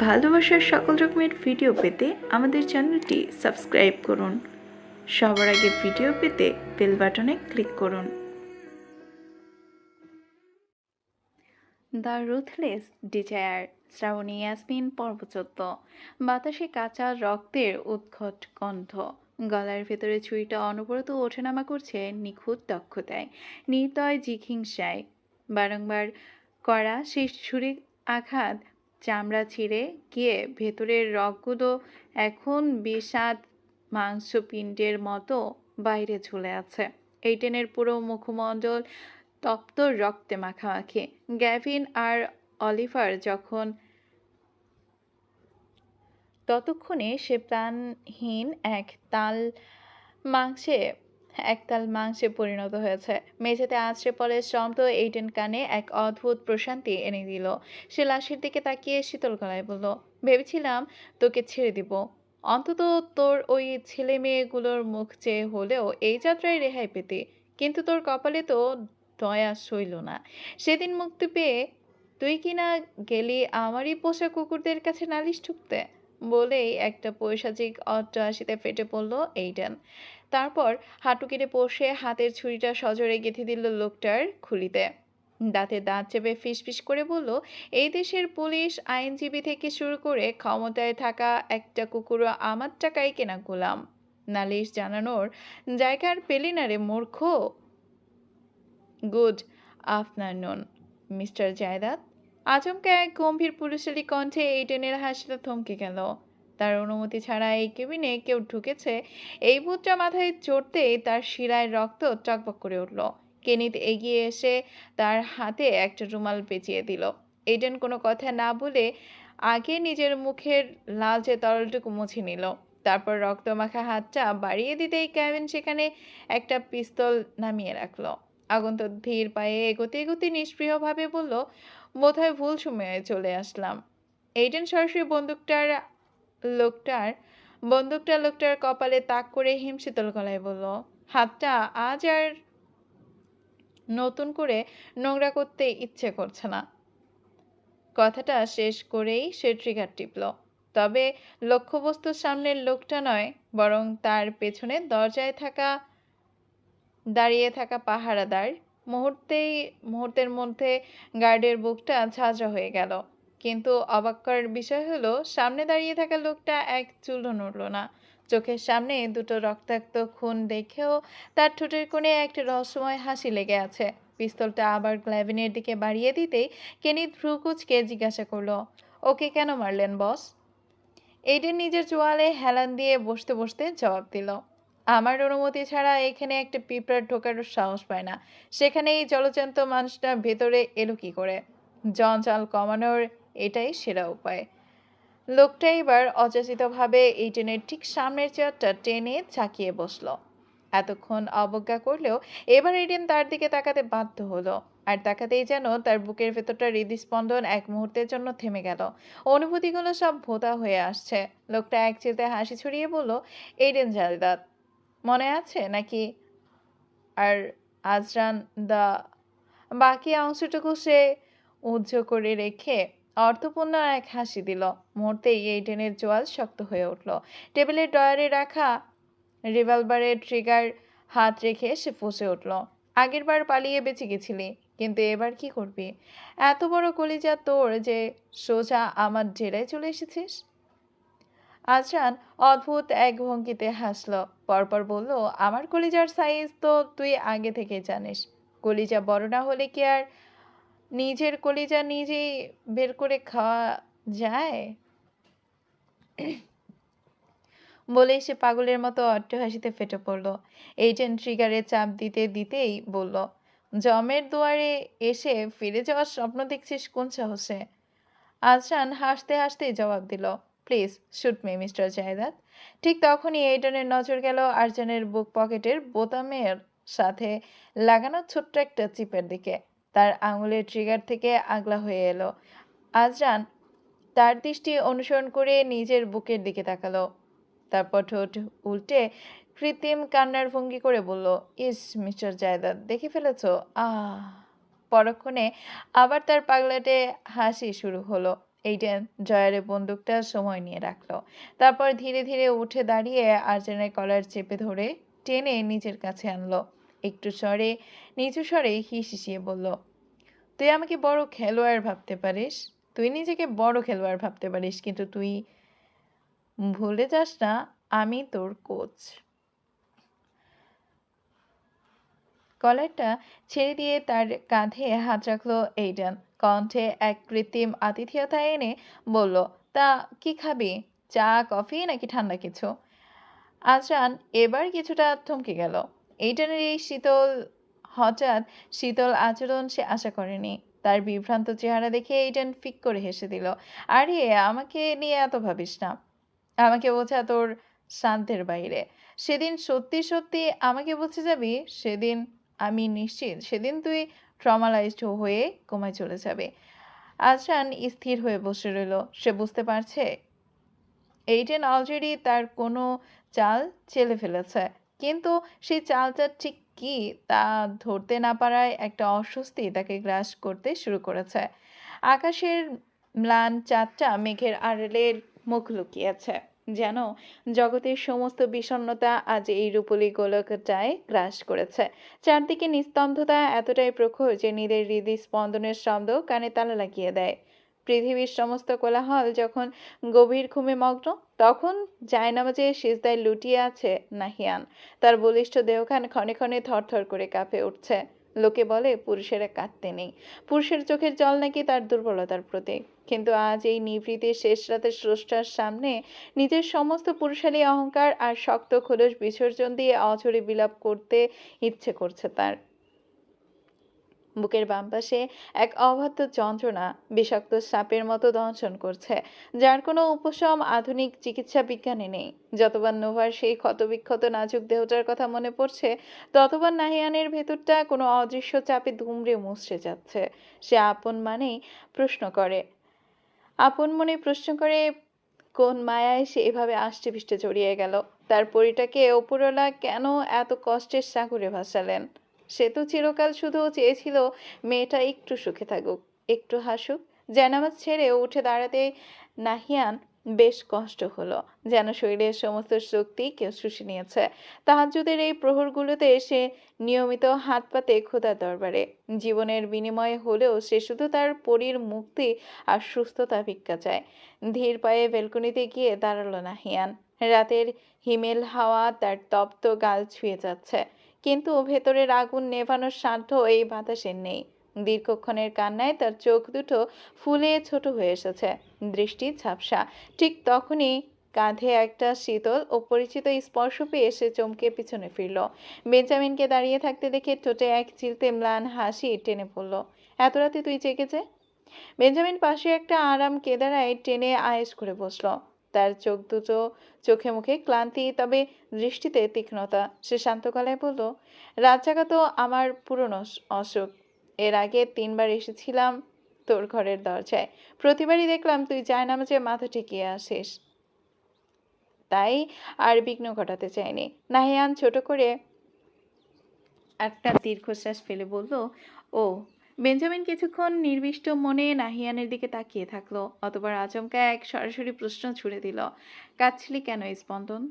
ভালোবাসার সকল রকমের ভিডিও পেতে আমাদের চ্যানেলটি সাবস্ক্রাইব করুন। সবার আগে ভিডিও পেতে বেল বাটনে ক্লিক করুন। The ruthless desire, Shrabani Yasmin পর্ব 14। বাতাসে কাঁচা রক্তের উৎকট গন্ধ, গলার ভেতরে ছুরিটা অনবরত ওঠানামা করছে নিখুঁত দক্ষতায়, নির্দয় জিঘিংসায়। বারংবার করা সেই ছুরির আঘাত চামড়া ছিঁড়ে গিয়ে ভেতরের রগগুলো এখন বিষাদ মাংসপিণ্ডের মতো বাইরে ঝুলে আছে। এইটেনের পুরো মুখমণ্ডল তপ্ত রক্তে মাখামাখি। গ্যাভিন আর অলিভার ততক্ষণে সে প্রাণহীন একতাল মাংসে পরিণত হয়েছে। মেঝেতে আছড়ে পড়ে স্তব্ধ এইটেন কানে এক অদ্ভুত প্রশান্তি এনে দিল। সে লাশের দিকে তাকিয়ে শীতল গলায় বলল, ভেবেছিলাম তোকে ছেড়ে দিব, অন্তত তোর ওই ছেলে মেয়েগুলোর মুখ চেয়ে হলেও এই যাত্রায় রেহাই পেতে, কিন্তু তোর কপালে তো দয়া সইল না। সেদিন মুক্তি পেয়ে তুই কিনা গেলি আমারই পোষা কুকুরদের কাছে নালিশ ঠুকতে। বলেই একটা পৈশাচিক অট্টহাসিতে ফেটে পড়ল এইডেন। তারপর হাঁটু কেটে বসে হাতের ছুরিটা সজোরে গেঁথে দিল লোকটার খুলিতে। দাঁতে দাঁত চেপে ফিসফিস করে বলল, এই দেশের পুলিশ আইনজীবী থেকে শুরু করে ক্ষমতায় থাকা একটা কুকুরও আমার টাকায় কেনা গোলাম। নালিশ জানানোর জায়গার পেলি না রে মূর্খ। Good afternoon mister Jaydad. আচমকা এক গম্ভীর পুরুষালী কণ্ঠে এইডেনের হাসিটা থমকে গেল। তার অনুমতি ছাড়া এই কেবিনে কেউ ঢুকেছে, এই ভূতটা মাথায় চড়তেই তার শিরায় রক্ত টকবক করে উঠল। কেনিত এগিয়ে এসে তার হাতে একটা রুমাল পেঁচিয়ে দিল। এইডেন কোনো কথা না বলে আগে নিজের মুখের লালচে তরলটুকু মুছে নিল। তারপর রক্তমাখা হাতটা বাড়িয়ে দিতেই কেভিন সেখানে একটা পিস্তল নামিয়ে রাখল। আগন্তুক ধীর পায়ে এগোতে এগোতে নিষ্প্রিয়ভাবে বলল, বোধহয় ভুল সময়ে চলে আসলাম। এইডেন সরাসরি লোকটার কপালে তাক করে হিমশীতল গলায় বলল, হাতটা আজ আর নতুন করে নোংরা করতে ইচ্ছে করছে না। কথাটা শেষ করেই সে ট্রিগার টিপল। তবে লক্ষ্যবস্তুর সামনের লোকটা নয়, বরং তার পেছনে দরজায় দাঁড়িয়ে থাকা পাহারাদার। মুহূর্তের মধ্যে গার্ডের বুকটা ঝাঁঝরা হয়ে গেল। কিন্তু অবাক করার বিষয় হলো, সামনে দাঁড়িয়ে থাকা লোকটা এক চুলও নড়ল না। চোখের সামনে দুটো রক্তাক্ত খুন দেখেও তার ঠোঁটের কোণে একটা রহস্যময় হাসি লেগে আছে। পিস্তলটা আবার গ্ল্যাভিনের দিকে বাড়িয়ে দিতেই কেনিত ভ্রু কুঁচকে জিজ্ঞাসা করলো, ওকে কেন মারলেন বস? এইডেন নিজের চোয়ালে হেলান দিয়ে বসতে বসতে জবাব দিল, আমার অনুমতি ছাড়া এখানে একটা পিঁপড়ার ঢোকার সাহস পায় না, সেখানে এই জলজান্ত মানুষটা ভেতরে এলো কি করে? জঞ্জাল কমানোর এটাই সেরা উপায়। লোকটা এবার অযাচিতভাবে এইডেনের ঠিক সামনের চেয়ারটা টেনে ঝাঁকিয়ে বসল। এতক্ষণ অবজ্ঞা করলেও এবার এইডেন তার দিকে তাকাতে বাধ্য হলো। আর তাকাতেই যেন তার বুকের ভেতরটা হৃদস্পন্দন এক মুহূর্তের জন্য থেমে গেল। অনুভূতিগুলো সব ভোঁতা হয়ে আসছে। লোকটা এক চিলতে হাসি ছড়িয়ে বলল, এইডেন জায়দাদ, মনে আছে নাকি? আর আজরান দা। বাকি অংশটুকু সে উজ্জ করে রেখে অর্থপূর্ণ এক হাসি দিল। মুহূর্তেই এইডেনের চোয়াল শক্ত হয়ে উঠল। টেবিলের ডয়ারে রাখা রিভলভারের ট্রিগার হাত রেখে সে ফুঁসে উঠল, আগের বার পালিয়ে বেঁচে গেছিলি, কিন্তু এবার কি করবি? এত বড় কলিজা তোর যে সোজা আমার ডেরায় চলে এসেছিস। আজরান অদ্ভুত এক ভঙ্গিতে হাসল, পরপর বলল, আমার কলিজার সাইজ তো তুই আগে থেকে জানিস। কলিজা বড় না হলে কি আর নিজের কলিজা নিজেই বের করে খাওয়া যায়? বলেই সে পাগলের মতো অট্টহাসিতে ফেটে পড়ল। এইডেন ট্রিগারে চাপ দিতেই বলল, জমের দুয়ারে এসে ফিরে যাওয়ার স্বপ্ন দেখছিস কোন সাহসে? আজরান হাসতে হাসতেই জবাব দিল, প্লিজ শুট মি মিস্টার জায়দাদ। ঠিক তখনই এইডেনের নজর গেল আরজানের বুক পকেটের বোতামের সাথে লাগানো ছোট্ট একটা চিপের দিকে। তার আঙুলের ট্রিগার থেকে আগলা হয়ে এলো। আজরান তার দৃষ্টি অনুসরণ করে নিজের বুকের দিকে তাকালো। তারপর ঠোঁট উল্টে কৃত্রিম কান্নার ভঙ্গি করে বলল, ইস মিস্টার জায়দাদ, দেখে ফেলেছ? আহ। পরক্ষণে আবার তার পাগলাটে হাসি শুরু হলো। এইডেন ড্রয়ারে বন্দুকটা সময় নিয়ে রাখলো। তারপর ধীরে ধীরে উঠে দাঁড়িয়ে আর্জেনের কলার চেপে ধরে টেনে নিজের কাছে আনলো। একটু নিচু স্বরে হিসিয়ে বলল, তুই আমাকে বড় খেলোয়াড় ভাবতে পারিস, তুই নিজেকে বড় খেলোয়াড় ভাবতে পারিস, কিন্তু তুই ভুলে যাস না আমি তোর কোচ। কলারটা ছেড়ে দিয়ে তার কাঁধে হাত রাখলো এইডেন। কণ্ঠে এক কৃত্রিম আতিথেয়তা এনে বলল, তা কি খাবি? চা, কফি নাকি ঠান্ডা কিছু? আজরান এবার কিছুটা থমকে গেল। এইডেনের এই হঠাৎ শীতল আচরণ সে আশা করেনি। তার বিভ্রান্ত চেহারা দেখে এইডেন ফিক করে হেসে দিল। আরে, আমাকে নিয়ে এত ভাবিস না। আমাকে বোঝা তোর সাধ্যের বাইরে। সেদিন সত্যি সত্যি আমাকে বুঝে যাবি, সেদিন আমি নিশ্চিত সেদিন তুই ট্রমালাইজড হয়ে কোমায় চলে যাবে। আজরান স্থির হয়ে বসে রইল। সে বুঝতে পারছে এইডেন অলরেডি তার কোনো চাল চেলে ফেলেছে, কিন্তু সেই চালটা ঠিক কি তা ধরতে না পারায় একটা অস্বস্তি তাকে গ্রাস করতে শুরু করেছে। আকাশের ম্লান চাঁদটা মেঘের আড়ালে মুখ লুকিয়েছে, যেন জগতের সমস্ত বিষণ্ণতা আজ এই রূপলি গোলকটায় গ্রাস করেছে। চারদিকে নিস্তব্ধতা এতটাই প্রখর যে নিজের হৃদস্পন্দনের শব্দ কানে তালা লাগিয়ে দেয়। পৃথিবীর সমস্ত কোলাহল যখন গভীর ঘুমে মগ্ন, তখন জায়নামাজে সিজদায় লুটিয়ে আছে নাহিয়ান। তার বলিষ্ঠ দেহখান ক্ষণে ক্ষণে থরথর করে কাঁপে উঠছে। লোকে বলে পুরুষেরা কাঁদতে নেই, পুরুষের চোখের জল নাকি তার দুর্বলতার প্রতীক। কিন্তু আজ এই নিভৃতে শেষ রাতের স্রষ্টার সামনে নিজের সমস্ত পুরুষালী অহংকার আর শক্ত খোলস বিসর্জন দিয়ে অঝরে বিলাপ করতে ইচ্ছে করছে তার। বুকের বাম পাশে এক অবাধ্য যন্ত্রণা বিষাক্ত সাপের মতো দংশন করছে, যার কোনো উপশম আধুনিক চিকিৎসা বিজ্ঞানে নেই। যতবার নোভার সেই ক্ষতবিক্ষত নাজুক দেহটার কথা মনে পড়ছে, ততবার নাহিয়ানের ভেতরটা কোনো অদৃশ্য চাপে দুমড়ে মুচড়ে যাচ্ছে। সে আপন মনে প্রশ্ন করে, কোন মায়ায় সে এভাবে আষ্টে পৃষ্ঠে জড়িয়ে গেল? তার পরিটাকে ওপরওয়ালা কেন এত কষ্টের সাগরে ভাসালেন? সে তো চিরকাল শুধু চেয়েছিল মেয়েটা একটু সুখে থাকুক, একটু হাসুক। জায়নামাজ ছেড়ে উঠে দাঁড়াতে নাহিয়ান বেশ কষ্ট হলো, যেন শরীরের সমস্ত শক্তি কেউ শুষে নিয়েছে। তাহাজ্জুদের এই প্রহরগুলোতে সে নিয়মিত হাত পাতে খোদার দরবারে। জীবনের বিনিময়ে হলেও সে শুধু তার পরীর মুক্তি আর সুস্থতা ভিক্ষা চায়। ধীর পায়ে বেলকনিতে গিয়ে দাঁড়ালো নাহিয়ান। রাতের হিমেল হাওয়া তার তপ্ত গাল ছুঁয়ে যাচ্ছে, কিন্তু ভেতরের আগুন নেভানোর সাধ্য এই বাতাসের নেই। দীর্ঘক্ষণের কান্নায় তার চোখ দুটো ফুলে ছোট হয়ে এসেছে, দৃষ্টি ঝাপসা। ঠিক তখনই কাঁধে একটা শীতল ও পরিচিত স্পর্শ পেয়ে সে চমকে পিছনে ফিরল। বেঞ্জামিনকে দাঁড়িয়ে থাকতে দেখে ঠোঁটে এক চিলতে ম্লান হাসি টেনে পড়ল। এত রাতে তুই জেগেছে? বেঞ্জামিন পাশে একটা আরাম কেদারায় টেনে আয়েশ করে বসল। তার চোখ দুটো চোখে মুখে ক্লান্তি, তবে দৃষ্টিতে তীক্ষ্ণতা। সে শান্ত গলায় বলল, রাত জাগা তো আমার পুরনো অসুখ। এর আগে 3বার এসেছিলাম তোর ঘরের দরজায়, প্রতিবারই দেখলাম তুই জায়নামাজে মাথা ঠেকিয়ে আসিস, তাই আর বিঘ্ন ঘটাতে চাইনি। নাহিয়ান ছোট করে একটা দীর্ঘশ্বাস ফেলে বলল, ও। বেঞ্জামিন কিছুক্ষণ নির্বিষ্ট মনে নাহিয়ানের দিকে তাকিয়ে থাকলো, অতবার আচমকা এক সরাসরি প্রশ্ন ছুড়ে দিল, কাঁদছিলি কেন স্পন্দন?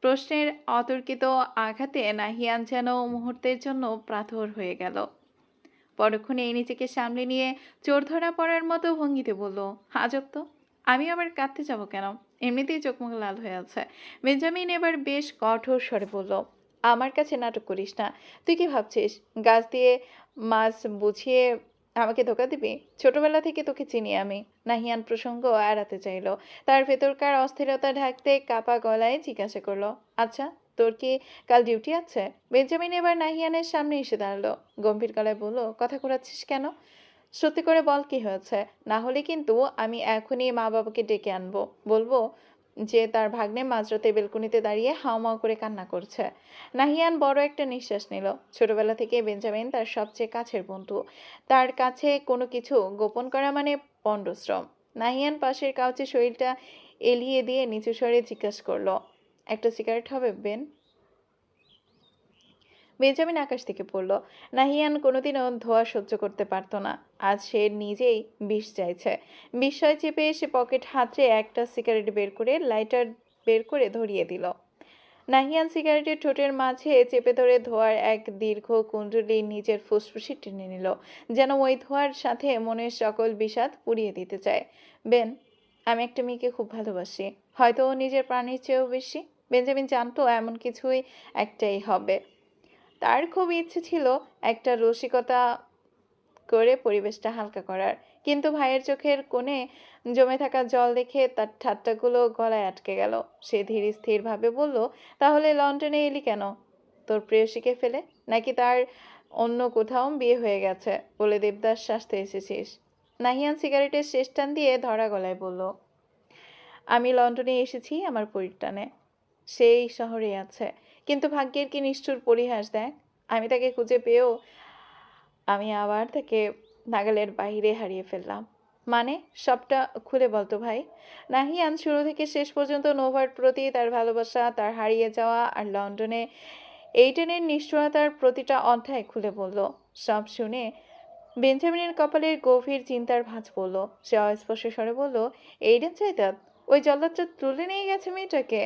প্রশ্নের অতর্কিত আঘাতে নাহিয়ান যেন মুহূর্তের জন্য প্রাতর হয়ে গেল। পরক্ষণে নিজেকে সামলে নিয়ে চোর ধরা পড়ার মতো ভঙ্গিতে বলল, আজব তো, আমি আবার কাঁদতে যাব কেন? এমনিতেই চোখ মুখ লাল হয়ে আছে। বেঞ্জামিন এবার বেশ কঠোর স্বরে বলল, আমার কাছে নাটক করিস না। তুই কি ভাবছিস গাছ দিয়ে মাছ বুঝিয়ে আমাকে ধোকা দিবি? ছোটবেলা থেকে তোকে চিনি আমি। নাহিয়ান প্রসঙ্গ এড়াতে চাইল। তার ভেতরকার অস্থিরতা ঢাকতে কাপা গলায় জিজ্ঞাসা করলো, আচ্ছা, তোর কি কাল ডিউটি আছে? বেঞ্জামিন এবার নাহিয়ানের সামনে এসে দাঁড়ালো, গম্ভীর গলায় বলল, কথা ঘোরাচ্ছিস কেন? সত্যি করে বল কি হয়েছে, না হলে কিন্তু আমি এখনই মা বাবাকে ডেকে আনবো। বলবো যে তার ভাগ্নে মাঝরাতে বেলকনিতে দাঁড়িয়ে হাউমাউ করে কান্না করছে। নাহিয়ান বড় একটা নিঃশ্বাস নিল। ছোটবেলা থেকে বেঞ্জামিন তার সবচেয়ে কাছের বন্ধু। তার কাছে কোনো কিছু গোপন করা মানে পণ্ডশ্রম। নাহিয়ান পাশের কাউচে শরীরটা এলিয়ে দিয়ে নিচু স্বরে জিজ্ঞাসা করলো, একটা সিগারেট হবে বেন? বেঞ্জামিন আকাশ থেকে পড়ল। নাহিয়ান কোনোদিনও ধোঁয়া সহ্য করতে পারত না। আজ সে নিজেই বিষ চাইছে। বিস্ময় চেপে সে পকেট হাতড়ে একটা সিগারেট বের করে লাইটার বের করে ধরিয়ে দিল। নাহিয়ান সিগারেটের ঠোঁটের মাঝে চেপে ধরে ধোঁয়ার এক দীর্ঘ কুণ্ডলী নিজের ফুসফুসে টেনে নিল, যেন ওই ধোঁয়ার সাথে মনের সকল বিষাদ পুড়িয়ে দিতে চায়। বেন, আমি একটা মেয়েকে খুব ভালোবাসি, হয়তো ও নিজের প্রাণের চেয়েও বেশি। বেঞ্জামিন জানতো এমন কিছুই একটাই হবে। তার খুব ইচ্ছে ছিল একটা রসিকতা করে পরিবেশটা হালকা করার, কিন্তু ভাইয়ের চোখের কোণে জমে থাকা জল দেখে তার ঠাট্টাগুলো গলায় আটকে গেল। সে ধীর স্থিরভাবে বলল, তাহলে লন্ডনে এলি কেন? তোর প্রেয়সীকে ফেলে? নাকি তার অন্য কোথাও বিয়ে হয়ে গেছে বলে দেবদাস সাজতে এসেছিস? নাহিয়ান সিগারেটের শেষ টান দিয়ে ধরা গলায় বলল, আমি লন্ডনে এসেছি আমার পরিত্রাণে। সেই শহরে আছে, কিন্তু ভাগ্যের কি নিষ্ঠুর পরিহাস দেখ, আমি তাকে খুঁজে পেয়েও আমি আবার তাকে নাগালের বাইরে হারিয়ে ফেললাম। মানে, সবটা খুলে বলতো ভাই। নাহিয়ান শুরু থেকে শেষ পর্যন্ত নোভার প্রতি তার ভালোবাসা, তার হারিয়ে যাওয়া আর লন্ডনে এইডেনের নিষ্ঠুরতার প্রতিটা অধ্যায় খুলে বলল। সব শুনে বেঞ্জামিনের কপালের গভীর চিন্তার ভাঁজ পড়ল। সে অস্পষ্ট স্বরে বলল, এইডেন চাইতাত ওই জল্লাদটা তুলে নিয়ে গেছে মেয়েটাকে,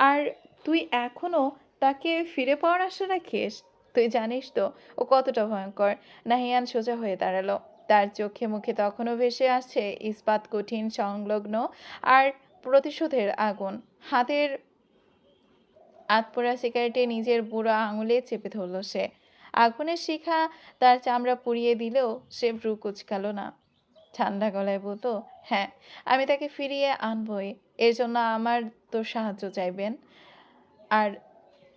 আর তুই এখনো তাকে ফিরে পাওয়ার আশা রাখিস? তুই জানিস তো ও কতটা ভয়ঙ্কর। নাহিয়ান সোজা হয়ে দাঁড়ালো। তার চোখে মুখে তখনও ভেসে আসছে ইস্পাত কঠিন সংলগ্ন আর প্রতিশোধের আগুন। হাতের আধপোড়া সিগারেটে নিজের বুড়ো আঙুলে চেপে ধরল সে। আগুনের শিখা তার চামড়া পুড়িয়ে দিলেও সে ভ্রু কুঁচকাল না। ঠান্ডা গলায় বলতো, হ্যাঁ, আমি তাকে ফিরিয়ে আনবই। এর জন্য আমার তোর সাহায্য চাইবেন। আর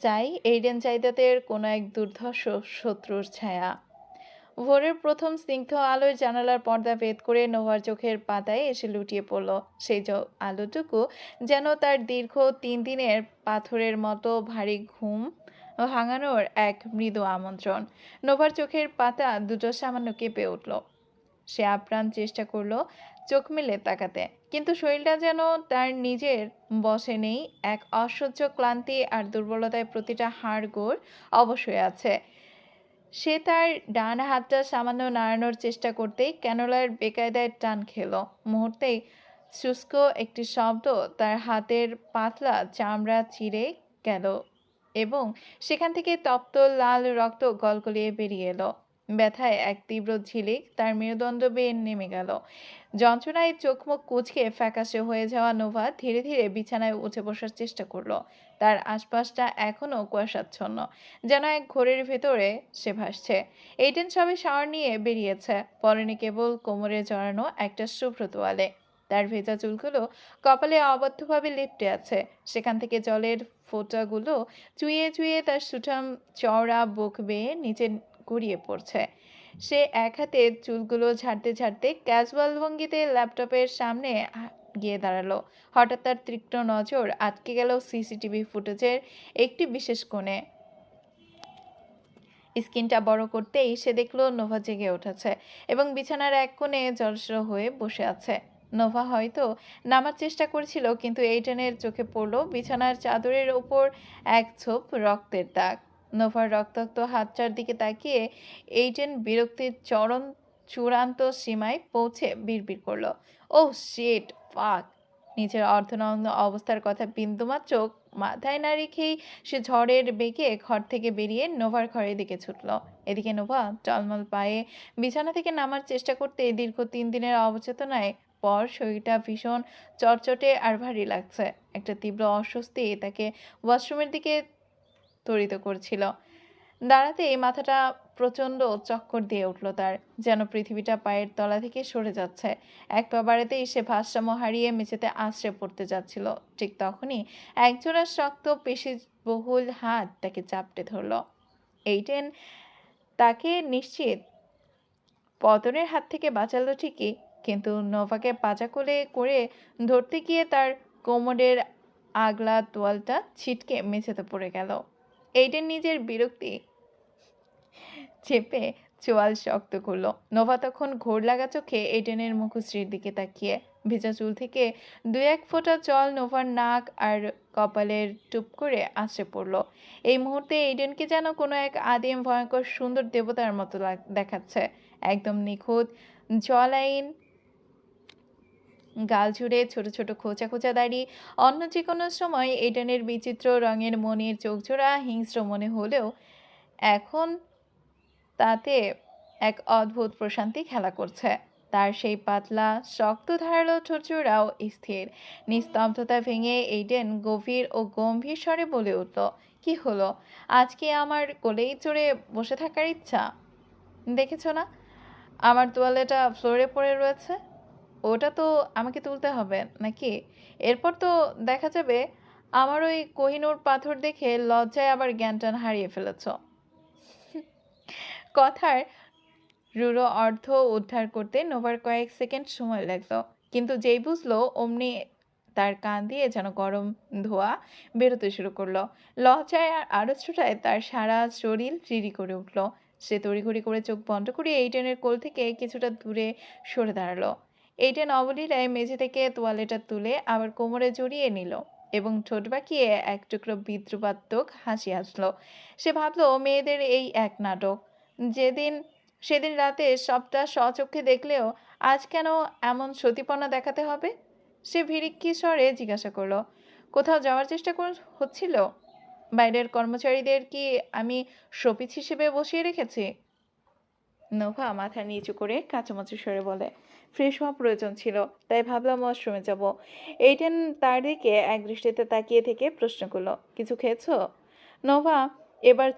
চাই এইডেন চাইদাতের কোনো এক দুর্ধর্ষ শত্রুর ছায়া। ভোরের প্রথম স্নিগ্ধ আলোয় জানালার পর্দা ভেদ করে নোভার চোখের পাতায় এসে লুটিয়ে পড়ল। সেই আলোটুকু যেন তার দীর্ঘ 3 দিনের পাথরের মতো ভারী ঘুম ভাঙানোর এক মৃদু আমন্ত্রণ। নোভার চোখের পাতা দুটো সামান্য কেঁপে উঠল। সে আপ্রাণ চেষ্টা করলো চোখ মেলে তাকাতে, কিন্তু শরীরটা যেন তার নিজের বশে নেই। এক অসহ্য ক্লান্তি আর দুর্বলতায় প্রতিটা হাড় গোড় অবশ হয়ে আছে। সে তার ডান হাতটা সামান্য নাড়ানোর চেষ্টা করতেই ক্যানোলার বেকায়দায় টান খেল। মুহূর্তেই শুষ্ক একটি শব্দ তার হাতের পাতলা চামড়া চিরে গেল এবং সেখান থেকে তপ্ত লাল রক্ত গলগলিয়ে বেরিয়ে এলো। ব্যথায় এক তীব্র ঝিলিক তার মেরুদণ্ড বেয়ে নেমে গেল। যন্ত্রণায় চোখ মুখ কুঁচকে ফ্যাকাশে হয়ে যাওয়া নোভা ধীরে ধীরে বিছানায় উঠে বসার চেষ্টা করলো। তার আশপাশটা এখনও কুয়াশাচ্ছন্ন, যেন এক ঘোরের ভেতরে সে ভাসছে। এইডেন সবে শাওয়ার নিয়ে বেরিয়েছে, পরনে কেবল কোমরে জড়ানো একটা শুভ্র তোয়ালে। তার ভেজা চুলগুলো কপালে অবদ্ধভাবে লেপ্টে আছে, সেখান থেকে জলের ফোঁটাগুলো চুইয়ে চুইয়ে তার সুঠাম চওড়া বুক বেয়ে নিচে গড়িয়ে পড়ছে। সে এক হাতে চুলগুলো ঝাড়তে ঝাড়তে ক্যাজুয়াল ভঙ্গিতে ল্যাপটপের সামনে গিয়ে দাঁড়ালো। হঠাৎ তার তীক্ষ্ণ নজর আটকে গেল সিসিটিভি ফুটেজের একটি বিশেষ কোণে। স্ক্রিনটা বড় করতেই সে দেখলো নোভা জেগে উঠেছে এবং বিছানার এক কোণে জড়সড় হয়ে বসে আছে। নোভা হয়তো নামার চেষ্টা করেছিল, কিন্তু এইডেনের চোখে পড়ল বিছানার চাদরের ওপর এক ছোপ রক্তের দাগ। নোভার রক্তাক্ত হাতটার দিকে তাকিয়ে এইডেন বিরক্তির চূড়ান্ত সীমায় পৌঁছে বিড়বিড় করলো, ও শিট, ফাক। নিজের অর্ধনগ্ন অবস্থার কথা বিন্দুমাত্র মাথায় না রেখেই সে ঝড়ের বেগে ঘর থেকে বেরিয়ে নোভার ঘরের দিকে ছুটল। এদিকে নোভা টলমল পায়ে বিছানা থেকে নামার চেষ্টা করতে দীর্ঘ 3 দিনের অবচেতনায় পর শরীরটা ভীষণ চটচটে আর ভারী লাগছে। একটা তীব্র অস্বস্তি তাকে ওয়াশরুমের দিকে ত্বরিত করছিল। দাঁড়াতেই মাথাটা প্রচণ্ড চক্কর দিয়ে উঠল তার, যেন পৃথিবীটা পায়ের তলা থেকে সরে যাচ্ছে। এক পা বাড়াতেই সে ভারসাম্য হারিয়ে মেঝেতে আছড়ে পড়তে যাচ্ছিল। ঠিক তখনই একজোড়া শক্ত পেশিবহুল হাত তাকে চাপটে ধরল। এইডেন তাকে নিশ্চিত পতনের হাত থেকে বাঁচালো ঠিকই, কিন্তু নোভাকে পাজা কোলে করে ধরতে গিয়ে তার কোমরের আগলা তোয়ালটা ছিটকে মেঝেতে পড়ে গেল। এইডেন নিজের বিরক্তি চেপে চোয়াল শক্ত করলো। নোভা তখন ঘোর লাগা চোখে এডেনের মুখশ্রীর দিকে তাকিয়ে। ভেজা চুল থেকে 2-1 ফোঁটা জল নোভার নাক আর কপালের টুপ করে আছড়ে পড়ল। এই মুহূর্তে এডেনকে যেন কোনো এক আদিম ভয়ঙ্কর সুন্দর দেবতার মতো দেখাচ্ছে। একদম নিখুঁত জলাইন গাল জুড়ে ছোট ছোট খোঁচা খোঁচা দাড়ি। অন্য যে কোনো সময় এডেনের বিচিত্র রঙের মনির চোখজোড়া হিংস্র মনে হলেও এখন তাতে এক অদ্ভুত প্রশান্তি খেলা করছে। তার সেই পাতলা শক্ত ধারালো ঠোঁটজোড়াও স্থির। নিস্তব্ধতা ভেঙে এইডেন গভীর ও গম্ভীর স্বরে বলে উঠল, কি হলো? আজকে আমার কোলেই চড়ে বসে থাকার ইচ্ছা? দেখেছ না আমার তোয়ালেটা ফ্লোরে পড়ে রয়েছে? ওটা তো আমাকে তুলতে হবে নাকি? এরপর তো দেখা যাবে আমার ওই কোহিনূর পাথর দেখে লজ্জায় আবার জ্ঞান-ট্যান হারিয়ে ফেলেছ। কথার রূঢ় অর্থ উদ্ধার করতে নোভার কয়েক সেকেন্ড সময় লাগলো, কিন্তু যেই বুঝলো অমনি তার কান দিয়ে যেন গরম ধোঁয়া বেরোতে শুরু করলো। লজ্জায় আর আড়ষ্টতায় তার সারা শরীর রিরি করে উঠল। সে তড়িঘড়ি করে চোখ বন্ধ করে এইডেনের কোল থেকে কিছুটা দূরে সরে দাঁড়ালো। এইডেন অবলীলায় মেঝে থেকে তোয়ালেটা তুলে আবার কোমরে জড়িয়ে নিল এবং ঠোঁট বাঁকিয়ে এক টুকরো বিদ্রুপাত্মক হাসি হাসলো। সে ভাবলো মেয়েদের এই এক নাটক। সেদিন রাতে সবটা স্বচক্ষে দেখলেও আজ কেন এমন সতীপনা দেখাতে হবে? সে ভিড়িক্কি স্বরে জিজ্ঞাসা করলো, কোথাও যাওয়ার চেষ্টা হচ্ছিল? বাইরের কর্মচারীদের কি আমি শোপিস হিসেবে বসিয়ে রেখেছি? নোভা মাথা নিচু করে কাঁচামাচু স্বরে বলে, ফ্রেশ হওয়া প্রয়োজন ছিল, তাই ভাবলাম ওয়াশরুমে যাব। এইটেন তার দিকে এক দৃষ্টিতে তাকিয়ে থেকে প্রশ্ন করলো, কিছু খেয়েছো? নোভা এবার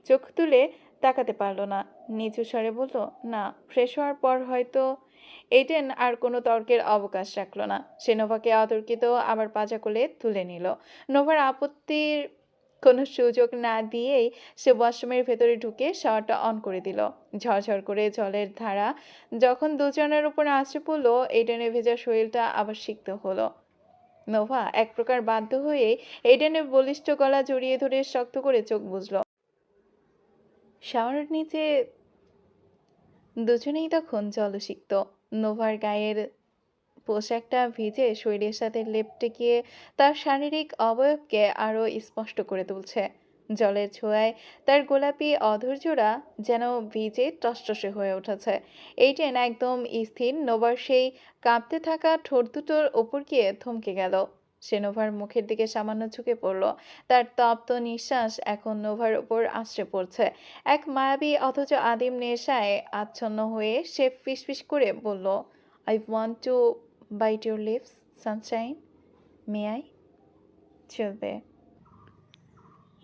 চোখ তুলে তাকাতে পারলো না। নিচু স্বরে বলল, না। ফ্রেশ হওয়ার পর হয়তো। এইটেন আর কোনো তর্কের অবকাশ রাখলো না। সে নোভাকে অতর্কিত আবার পাজা কোলে তুলে নিল। নোভার আপত্তির কোনো সুযোগ না দিয়েই সে ওয়াশরুমের ভেতরে ঢুকে শাওয়ারটা অন করে দিল। ঝরঝর করে জলের ধারা যখন দুজনের উপর আছড়ে পড়লো, এইডেনের ভেজা শরীরটা আবার সিক্ত হলো। নোভা এক প্রকার বাধ্য হয়ে এইডেনের বলিষ্ঠ গলা জড়িয়ে ধরে শক্ত করে চোখ বুজল। শাওয়ারের নিচে দুজনেই তখন জলসিক্ত। নোভার গায়ের পোশাকটা ভিজে শরীরের সাথে লেপ্টে গিয়ে তার শারীরিক অবয়বকে আরও স্পষ্ট করে তুলছে। জলের ছোঁয়ায় তার গোলাপি অধৈর্যরা যেন ভিজে টসটসে হয়ে উঠেছে। এইটেন একদম স্থির নোভার সেই কাঁপতে থাকা ঠোঁট দুটোর ওপর গিয়ে থমকে গেল। সে নোভার মুখের দিকে সামান্য ঝুঁকে পড়ল। তার তপ্ত নিঃশ্বাস এখন নোভার উপর আছড়ে পড়ছে। এক মায়াবী অথচ আদিম নেশায় আচ্ছন্ন হয়ে সে ফিসফিস করে বলল, I want to bite your lips, sunshine. May I? চলবে।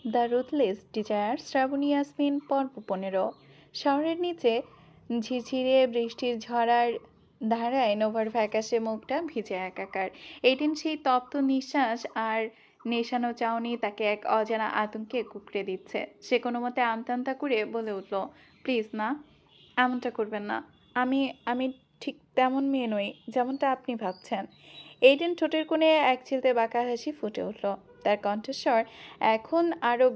The ruthless desire, Shrabani Yasmin, পর্ব 15। শহরের নিচে ঝিরঝিরে বৃষ্টির ঝরার ধারায় নোভার ফ্যাকাশে মুখটা ভিজে একাকার। এইদিন সেই তপ্ত নিঃশ্বাস আর নেশানো চাউনি তাকে এক অজানা আতঙ্কে কুঁকড়ে দিচ্ছে। সে কোনো মতে আমতা করে বলে উঠল, প্লিজ না, এমনটা করবেন না। আমি আমি ঠিক তেমন মেয়ে নই যেমনটা আপনি ভাবছেন। এইডেন ঠোঁটের কোণে এক চিলতে বাঁকা হাসি ফুটে উঠল। তার কণ্ঠস্বর এখন আরও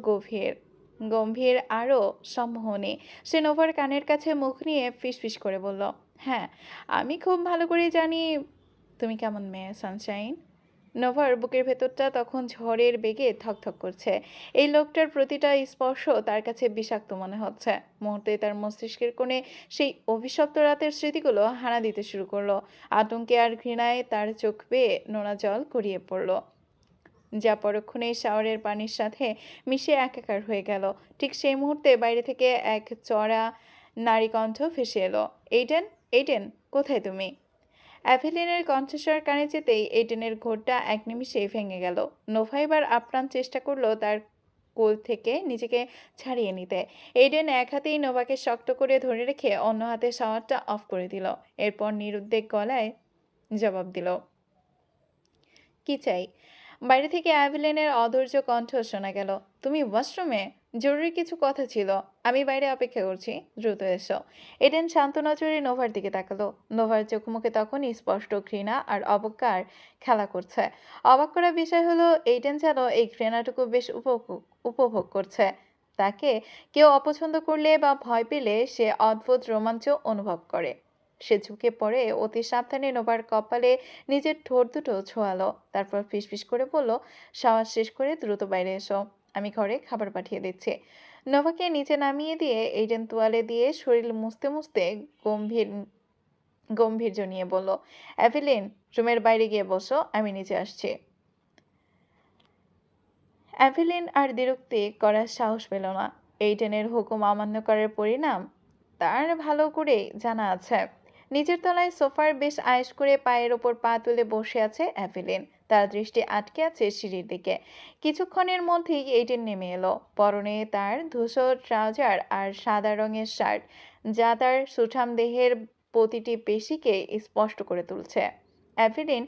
গম্ভীর আরও সম্মোহনী। সে নোভার কানের কাছে মুখ নিয়ে ফিসফিস করে বলল, হ্যাঁ, আমি খুব ভালো করেই জানি তুমি কেমন মেয়ে, সানশাইন। নোভার বুকের ভেতরটা তখন ঝড়ের বেগে থকথক করছে। এই লোকটার প্রতিটা স্পর্শ তার কাছে বিষাক্ত মনে হচ্ছে। মুহূর্তে তার মস্তিষ্কের কোণে সেই অভিশপ্ত রাতের স্মৃতিগুলো হানা দিতে শুরু করলো। আতঙ্কে আর ঘৃণায় তার চোখ বেয়ে নোনা জল গড়িয়ে পড়ল, যা পরক্ষণে শাওয়ারের পানির সাথে মিশে একাকার হয়ে গেল। ঠিক সেই মুহূর্তে বাইরে থেকে এক চড়া নারী কণ্ঠ ভেসে এলো, এইডেন, এইডেন, কোথায় তুমি? অ্যাভেলিনের কণ্ঠস্বর কানে যেতেই এইডেনের ঘোরটা এক নিমিষেই ভেঙে গেল। নোভা এবার আপ্রাণ চেষ্টা করলো তার কোল থেকে নিজেকে ছাড়িয়ে নিতে। এইডেন এক হাতেই নোভাকে শক্ত করে ধরে রেখে অন্য হাতে শাওয়ারটা অফ করে দিল। এরপর নিরুদ্বেগ গলায় জবাব দিল, কি চাই? বাইরে থেকে অ্যাভেলিনের অধৈর্য কণ্ঠ শোনা গেল, তুমি ওয়াশরুমে? জরুরি কিছু কথা ছিল, আমি বাইরে অপেক্ষা করছি, দ্রুত এসো। এডেন শান্ত নজরে নোভার দিকে তাকালো। নোভার চোখ মুখে তখন স্পষ্ট ঘৃণা আর অবজ্ঞার খেলা করছে। অবাক করা বিষয় হলো এইডেন যেন এই ঘৃণাটুকু বেশ উপভোগ করছে। তাকে কেউ অপছন্দ করলে বা ভয় পেলে সে অদ্ভুত রোমাঞ্চ অনুভব করে। সে ঝুঁকে পড়ে অতি সাবধানে নোভার কপালে নিজের ঠোঁট দুটো ছোঁয়ালো, তারপর ফিসফিস করে বলল, শাওয়ার শেষ করে দ্রুত বাইরে এসো, আমি ঘরে খাবার পাঠিয়ে দিচ্ছি। নোভাকে নিচে নামিয়ে দিয়ে এইডেন তোয়ালে দিয়ে শরীর মুছতে মুছতে গম্ভীর গম্ভীর্য নিয়ে বলল, এভিলিন, রুমের বাইরে গিয়ে বসো, আমি নিচে আসছি। এভিলিন আর দ্বিরুক্তি করার সাহস পেল না। এইডেনের হুকুম অমান্য করার পরিণাম তার ভালো করেই জানা আছে। নিচের তলায় সোফার বেশ আয়েশ করে পায়ের ওপর পা তুলে বসে আছে এভিলিন। তার দৃষ্টি আটকে আছে সিঁড়ির দিকে। কিছুক্ষণের মধ্যেই এইডেন নেমে এলো। পরনে তার ধূসর ট্রাউজার আর সাদা রঙের শার্ট, যা তার সুঠাম দেহের প্রতিটি পেশিকে স্পষ্ট করে তুলছে। এভিলিন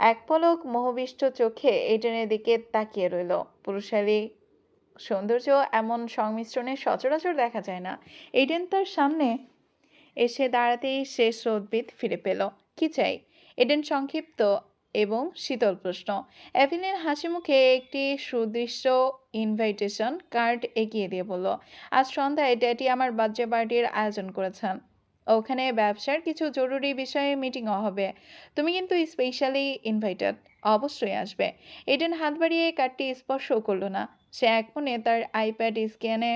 এক পলক মোহবিষ্ট চোখে এইডেনের দিকে তাকিয়ে রইল। পুরুষালী সৌন্দর্য এমন সংমিশ্রণে সচরাচর দেখা যায় না। এইডেন তার সামনে এসে দাঁড়াতেই সে স্রোতবিদ ফিরে পেল। কি চাই? এডেন সংক্ষিপ্ত এবং শীতল প্রশ্ন। এভিলিন হাসি মুখে একটি সুদৃশ্য ইনভাইটেশন কার্ড এগিয়ে দিয়ে বলল, আজ সন্ধ্যায় ড্যাডি আমার বার্থডে পার্টির আয়োজন করেছেন। ওখানে ব্যবসার কিছু জরুরি বিষয়ে মিটিংও হবে। তুমি কিন্তু স্পেশালি ইনভাইটেড। অবশ্যই আসবে। এডেন হাত বাড়িয়ে কার্ডটি স্পর্শও করল না। সে এক মনে তার আইপ্যাড স্ক্যানে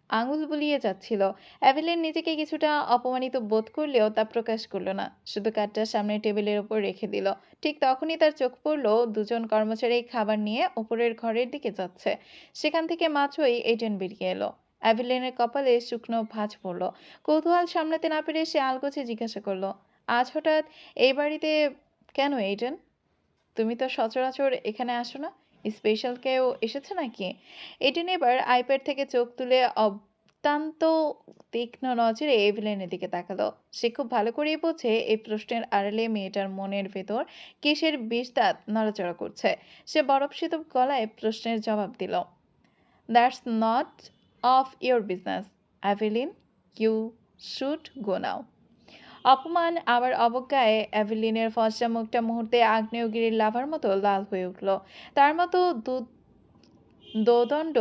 আঙুল বুলিয়ে যাচ্ছিল। এভিলিন নিজেকে কিছুটা অপমানিত বোধ করলেও তা প্রকাশ করল না। শুধু কার্ডটা সামনের টেবিলের ওপর রেখে দিল। ঠিক তখনই তার চোখ পড়ল দুজন কর্মচারী খাবার নিয়ে ওপরের ঘরের দিকে যাচ্ছে। সেখান থেকে মাত্রই এইডেন বেরিয়ে এলো। এভিলিনের কপালে শুকনো ভাঁজ পড়ল। কৌতূহল সামলাতে না পেরে সে আলগোছে জিজ্ঞাসা করলো, আজ হঠাৎ এই বাড়িতে কেন এইডেন? তুমি তো সচরাচর এখানে আসো না। স্পেশাল কেউ এসেছে নাকি? এডেন এবার আইপ্যাড থেকে চোখ তুলে অত্যন্ত তীক্ষ্ণ নজরে এভিলিনের দিকে তাকালো। সে খুব ভালো করেই বোঝে এই প্রশ্নের আড়ালে মেয়েটার মনের ভেতর কিসের বিষ দাঁত নড়াচড়া করছে। সে বরফ-শীত গলায় প্রশ্নের জবাব দিল, that's not of your business Evelyn, you should go now. অপমান আবার অবজ্ঞায় এভিলিনের ফর্সা মুখটা মুহূর্তে আগ্নেয়গিরির লাভার মতো লাল হয়ে উঠল। তার মতো দোদণ্ড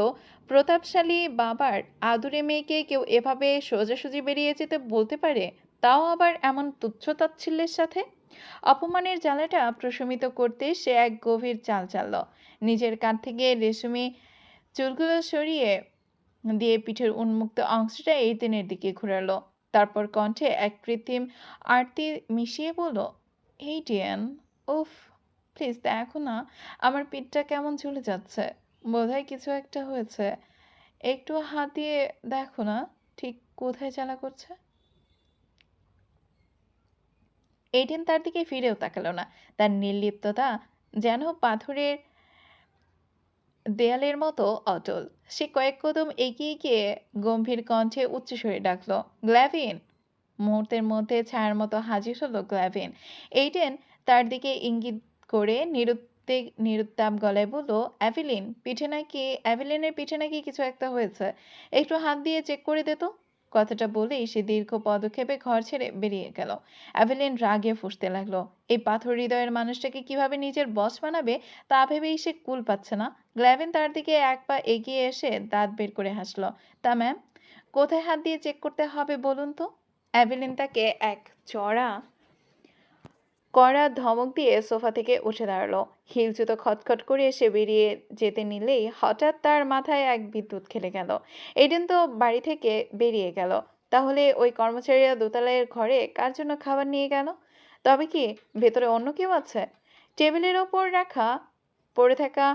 প্রতাপশালী বাবার আদুরে মেয়েকে কেউ এভাবে সোজাসুজি বেরিয়ে যেতে বলতে পারে, তাও আবার এমন তুচ্ছ তাচ্ছিল্যের সাথে? অপমানের জ্বালাটা প্রশমিত করতে সে এক গভীর চাল চালল। নিজের কাঁধ থেকে রেশমি চুলগুলো সরিয়ে দিয়ে পিঠের উন্মুক্ত অংশটা এইডেনের দিকে ঘুরালো। তারপর কণ্ঠে এক কৃত্রিম আরতি মিশিয়ে বলল, এইডেন, উফ, প্লিজ দেখো না, আমার পিঠটা কেমন ঝুলে যাচ্ছে। বোধহয় কিছু একটা হয়েছে। একটু হাত দিয়ে দেখো না ঠিক কোথায় জ্বালা করছে। এইডেন তার দিকে ফিরেও তাকালো না। তার নির্লিপ্ততা যেন পাথরের দেয়ালের মতো অটল। সে কয়েক কদম এগিয়ে গিয়ে গম্ভীর কণ্ঠে উচ্চস্বরে ডাকল, গ্ল্যাভিন। মুহূর্তের মধ্যে ছায়ার মতো হাজির হলো গ্ল্যাভিন। এইডেন তার দিকে ইঙ্গিত করে নিরুত্তাপ গলায় বলল, এভিলিনের পিঠে নাকি কিছু একটা হয়েছে। একটু হাত দিয়ে চেক করে দে তো। কথাটা বলেই সে দীর্ঘ পদক্ষেপে ঘর ছেড়ে বেরিয়ে গেল। এভিলিন রাগে ফুঁসতে লাগলো। এই পাথর হৃদয়ের মানুষটাকে কিভাবে নিজের বস বানাবে তা ভেবেই সে কুল পাচ্ছে না। গ্ল্যাভিন তার দিকে এক পা এগিয়ে এসে দাঁত বের করে হাসলো। তা ম্যাম, কোথায় হাত দিয়ে চেক করতে হবে বলুন তো? এভিলিন তাকে এক কড়া ধমক দিয়ে সোফা থেকে উঠে দাঁড়ালো। হিল জুতো খটখট করে এসে বেরিয়ে যেতে নিলেই হঠাৎ তার মাথায় এক বিদ্যুৎ খেলে গেল। এইডেন তো বাড়ি থেকে বেরিয়ে গেল। তাহলে ওই কর্মচারীরা দোতলার ঘরে কার জন্য খাবার নিয়ে গেল? তবে কি ভেতরে অন্য কেউ আছে? টেবিলের ওপর পড়ে থাকা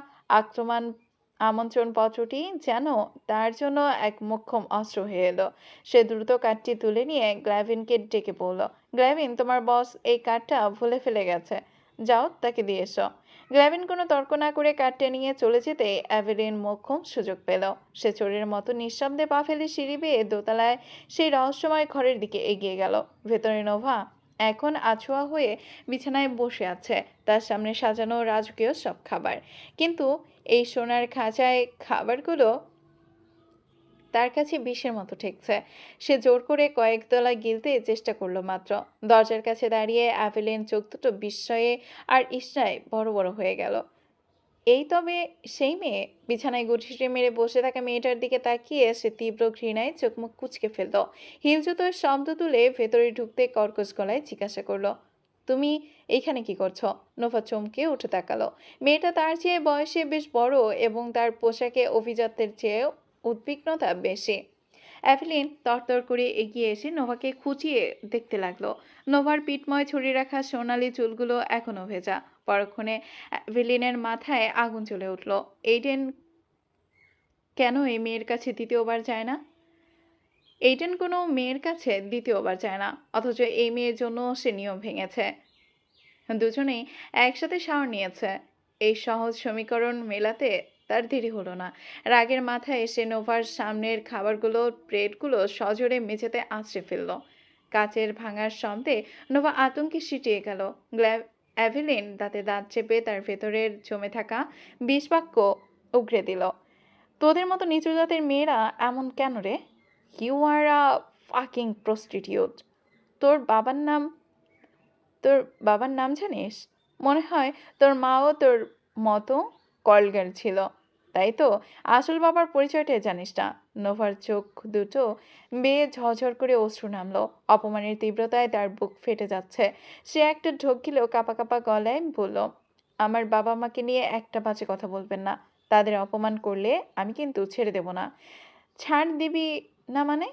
আমন্ত্রণপত্রটি যেন তার জন্য এক মোক্ষম অস্ত্র হয়ে এলো। সে দ্রুত কার্ডটি তুলে নিয়ে গ্ল্যাভিনকে ডেকে বলল, গ্ল্যাভিন, তোমার বস এই কার্ডটা ভুলে ফেলে গেছে, যাও তাকে দিয়ে এসো। গ্ল্যাভিন কোনো তর্ক না করে কার্ডটা নিয়ে চলে যেতে এভিলিন মোক্ষম সুযোগ পেল। সে চোরের মতো নিঃশব্দে পা ফেলে সিঁড়ি বেয়ে দোতলায় সেই রহস্যময় ঘরের দিকে এগিয়ে গেল। ভেতরে নোভা এখন আছোয়া হয়ে বিছানায় বসে আছে, তার সামনে সাজানো রাজকীয় সব খাবার। কিন্তু এই সোনার খাঁচায় খাবারগুলো তার কাছে বিষের মতো ঠেকছে। সে জোর করে কয়েক দলা গিলতে চেষ্টা করলো মাত্র। দরজার কাছে দাঁড়িয়ে এভিলিন চোখ দুটো বিস্ময়ে আর ঈর্ষায় বড় বড় হয়ে গেল। এই তবে সেই মেয়ে? বিছানায় গুটিসুটি মেরে বসে থাকা মেয়েটার দিকে তাকিয়ে সে তীব্র ঘৃণায় চোখ মুখ কুঁচকে ফেলল। হিল জুতোর শব্দ তুলে ভেতরে ঢুকতে কর্কশ গলায় জিজ্ঞাসা করলো, তুমি এইখানে কি করছো? নোভা চমকে উঠে তাকালো। মেয়েটা তার চেয়ে বয়সে বেশ বড় এবং তার পোশাকে অভিজাত্যের চেয়ে উদ্বিগ্নতা বেশি। অ্যাভেলিন তরতর করে এগিয়ে এসে নোভাকে খুঁচিয়ে দেখতে লাগলো। নোভার পিঠময় ছড়িয়ে রাখা সোনালি চুলগুলো এখনো ভেজা। পরক্ষণে অ্যাভেলিনের মাথায় আগুন জ্বলে উঠল। এইডেন কেন এই মেয়ের কাছে দ্বিতীয়বার যায় না? এইডেন কোনো মেয়ের কাছে দ্বিতীয়বার যায় না, অথচ এই মেয়ের জন্য সে নিয়ম ভেঙেছে। দুজনেই একসাথে শাওয়ার নিয়েছে। এই সহজ সমীকরণ মেলাতে তার দেরি হলো না। রাগের মাথায় সে নোভার সামনের প্লেটগুলো সজোরে মেঝেতে আছড়ে ফেলল। কাচের ভাঙার শব্দে নোভা আতঙ্কে সিটিয়ে গেল। অ্যাভেলিন দাঁতে দাঁত চেপে তার ভেতরের জমে থাকা বিষবাক্য উগরে দিল। তোদের মতো নিচু জাতের মেয়েরা এমন কেন রে? You are a fucking prostitute. তোর বাবার নাম তোর বাবার নাম জানিস? মনে হয় তোর মাও তোর মতো কলগার্ল ছিল, তাই তো? আসল বাবার পরিচয়টাই জানিস না। নোভার চোখ দুটো বেয়ে ঝরঝর করে অশ্রু নামলো। অপমানের তীব্রতায় তার বুক ফেটে যাচ্ছে। সে একটা ঢোক গিলেও কাঁপা কাঁপা গলায় বলল, আমার বাবা মাকে নিয়ে একটা বাজে কথা বলবেন না। তাদের অপমান করলে আমি কিন্তু ছেড়ে দেব না। ছাড় দিবি না মানে?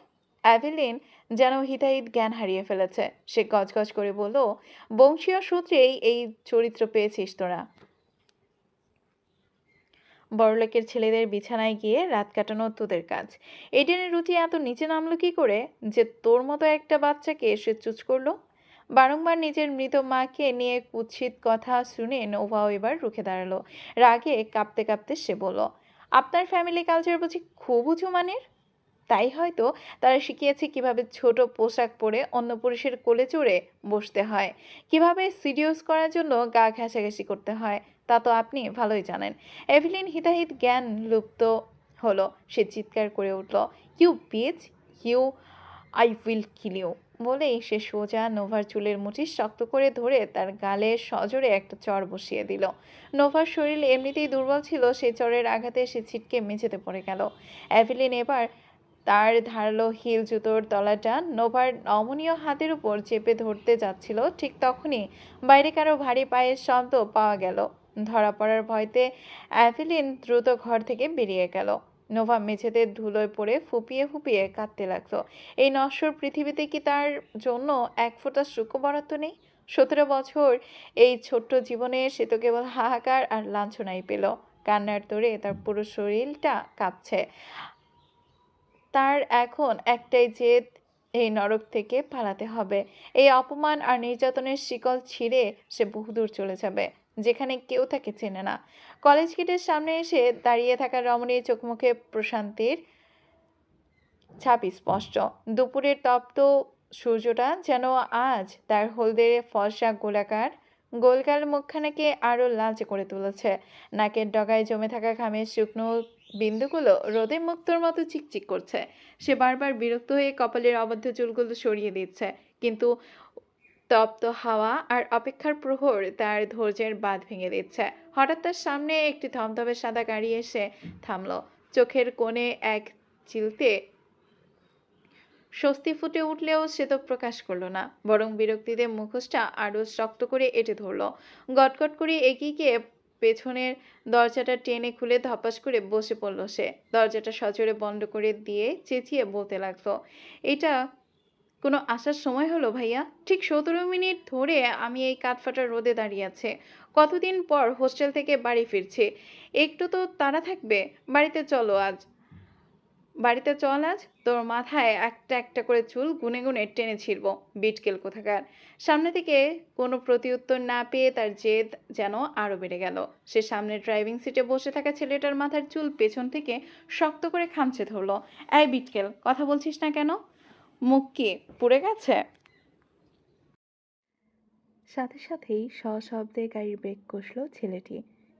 অ্যাভেলিন যেন হিতাহিত জ্ঞান হারিয়ে ফেলেছে। সে গজগজ করে বলল, বংশীয় সূত্রেই এই চরিত্র পেয়েছিস তোরা। বড়লোকের ছেলেদের বিছানায় গিয়ে রাত কাটানো তোদের কাজ। এডেনের রুচি এত নিচে নামলো কি করে যে তোর মতো একটা বাচ্চাকে এসে চুজ করলো? বারংবার নিজের মৃত মাকে নিয়ে কুৎসিত কথা শুনে নোভাও এবার রুখে দাঁড়ালো। রাগে কাঁপতে কাঁপতে সে বলল, আপনার ফ্যামিলি কালচার বুঝি খুব উঁচু মানের? তাই হয়তো তারা শিখিয়েছে কিভাবে ছোট পোশাক পরে অন্য পুরুষের কোলে চড়ে বসতে হয়, কিভাবে সিরিয়াস করার জন্য গা ঘেঁষাঘেঁষি করতে হয়। তা তো আপনি ভালোই জানেন। এভেলিন হিতাহিত জ্ঞান লুপ্ত হলো। সে চিৎকার করে উঠল, you bitch, you, I will kill you. বলেই সে সোজা নোভার চুলের মুঠি শক্ত করে ধরে তার গালে সজোরে একটা চড় বসিয়ে দিল। নোভার শরীর এমনিতেই দুর্বল ছিল, সেই চড়ের আঘাতে সে ছিটকে মেঝেতে পড়ে গেল। এভেলিন এবার তার ধারালো হিল জুতোর তলাটা নোভার নমনীয় হাতের উপর চেপে ধরতে যাচ্ছিল। ঠিক তখনই বাইরে কারো ভারী পায়ের শব্দ পাওয়া গেল। ধরা পড়ার ভয়তে অ্যাভেলিন দ্রুত ঘর থেকে বেরিয়ে গেল। নোভা মেঝেতে ধুলোয় পড়ে ফুপিয়ে ফুপিয়ে কাঁদতে লাগলো। এই নশ্বর পৃথিবীতে কি তার জন্য এক ফোঁটা সুখ বরাদ্দ নেই? 17 বছর এই ছোট্ট জীবনে সে তো কেবল হাহাকার আর লাঞ্ছনাই পেল। কান্নার তোড়ে তার পুরো শরীরটা কাঁপছে। তার এখন একটাই জেদ, এই নরক থেকে পালাতে হবে। এই অপমান আর নির্যাতনের শিকল ছিঁড়ে সে বহুদূর চলে যাবে, যেখানে কেউ তাকে চেনে না। কলেজ গেটের সামনে এসে দাঁড়িয়ে থাকা রমণীর চোখ মুখে প্রশান্তির ছাপ স্পষ্ট। দুপুরের তপ্ত সূর্যটা যেন আজ তার হলদে ফর্সা গোলগাল মুখখানাকে আরো লালচে করে তুলেছে। নাকের ডগায় জমে থাকা ঘামের শুকনো বিন্দুগুলো রোদে মুক্তোর মতো চিকচিক করছে। সে বারবার বিরক্ত হয়ে কপালের অবাধ্য চুলগুলো সরিয়ে দিচ্ছে, কিন্তু তপ্ত হাওয়া আর অপেক্ষার প্রহর তার ধৈর্যের বাঁধ ভেঙে দিচ্ছে। হঠাৎ তার সামনে একটি ধমধমে সাদা গাড়ি এসে থামলো। চোখের কোণে এক চিলতে স্বস্তি ফুটে উঠলেও সে তো প্রকাশ করলো না, বরং বিরক্তিতে মুখোশটা আরো শক্ত করে এঁটে ধরলো। গটগট করে এগিয়ে গিয়ে পেছনের দরজাটা টেনে খুলে ধপাস করে বসে পড়ল সে। দরজাটা সজোরে বন্ধ করে দিয়ে চেঁচিয়ে বলতে লাগলো, এটা কোনো আসার সময় হলো ভাইয়া? ঠিক 17 মিনিট ধরে আমি এই কাঠফাটা রোদে দাঁড়িয়ে আছে। কতদিন পর হোস্টেল থেকে বাড়ি ফিরছি, একটু তো তাড়া থাকবে। বাড়িতে চল আজ। তোর মাথায় একটা একটা করে চুল গুনে গুনে টেনে ছিড়ব, বিটকেল কোথাকার। সামনে থেকে কোনো প্রতিউত্তর না পেয়ে তার জেদ যেন আরো বেড়ে গেল। সে সামনে ড্রাইভিং সিটে বসে থাকা ছেলেটার মাথার চুল পেছন থেকে শক্ত করে খামচে ধরলো। এই বিটকেল, কথা বলছিস না কেন? মুখ কি পুড়ে গেছে? সাথে সাথেই সশব্দে গাড়ির ব্রেক কষল ছেলেটি।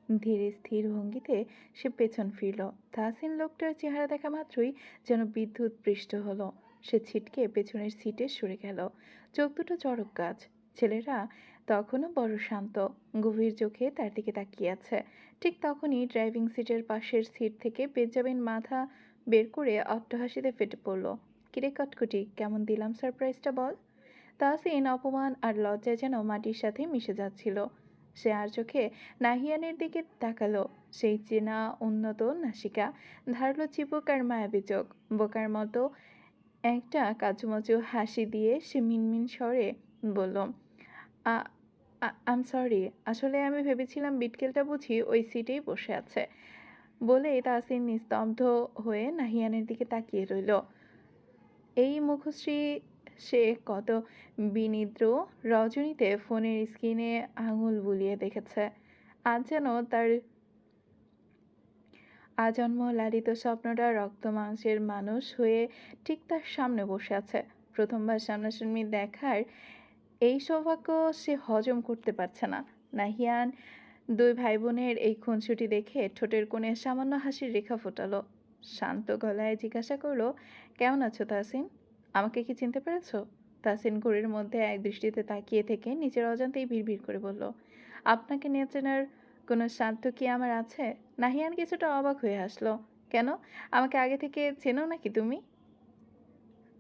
ধীরে স্থির ভঙ্গিতে সে পেছন ফিরল। তাহসিন লোকটার চেহারা দেখা মাত্রই যেন বিদ্যুৎ পৃষ্ঠ হলো। সে ছিটকে পেছনের সিটে সরে গেল। চোখ দুটো চড়ক গাছ। ছেলেরা তখনও বড় শান্ত, গভীর চোখে তার দিকে তাকিয়ে আছে। ঠিক তখনই ড্রাইভিং সিটের পাশের সিট থেকে বেঞ্জামিন মাথা বের করে অট্টহাসিতে ফেটে পড়ল। কিরে কটকটি, কেমন দিলাম সারপ্রাইজটা বল? তাহসিন অপমান আর লজ্জায় যেন মাটির সাথে মিশে যাচ্ছিল। সে আর চোখে নাহিয়ানের দিকে তাকালো। সেই চেনা উন্নত নাসিকা, ধারালো চিবুক আর মায়াবী চোখ। বোকার মতো একটা কাচুমাচু হাসি দিয়ে সে মিনমিন স্বরে বলল, আম সরি, আসলে আমি ভেবেছিলাম বিটকেলটা বুঝি ওই সিটেই বসে আছে। বলেই তাহসিন নিস্তব্ধ হয়ে নাহিয়ানের দিকে তাকিয়ে রইল। এই মুখশ্রী সে কত বিনিদ্র রজনীতে ফোনের স্ক্রিনে আঙুল বুলিয়ে দেখেছে। আজ যেন তার আজন্ম লালিত স্বপ্নটা রক্ত মাংসের মানুষ হয়ে ঠিক তার সামনে বসে আছে। প্রথমবার সামনাসামনি দেখার এই সৌভাগ্য সে হজম করতে পারছে না। নাহিয়ান দুই ভাই বোনের এই খুনসুটি দেখে ঠোঁটের কোণে সামান্য হাসির রেখা ফোটালো। শান্ত গলায় জিজ্ঞাসা করলো, কেমন আছো তাহসিন? আমাকে কি চিনতে পেরেছো? তাহসিন ঘড়ির মধ্যে এক দৃষ্টিতে তাকিয়ে থেকে নিজের অজান্তেই ভিড় করে বলল, আপনাকে নিয়ে চেনার কোনো সাধ্য কি আমার আছে? নাহিয়ান কিছুটা অবাক হয়ে হাসলো। কেন, আমাকে আগে থেকে চেনো নাকি তুমি?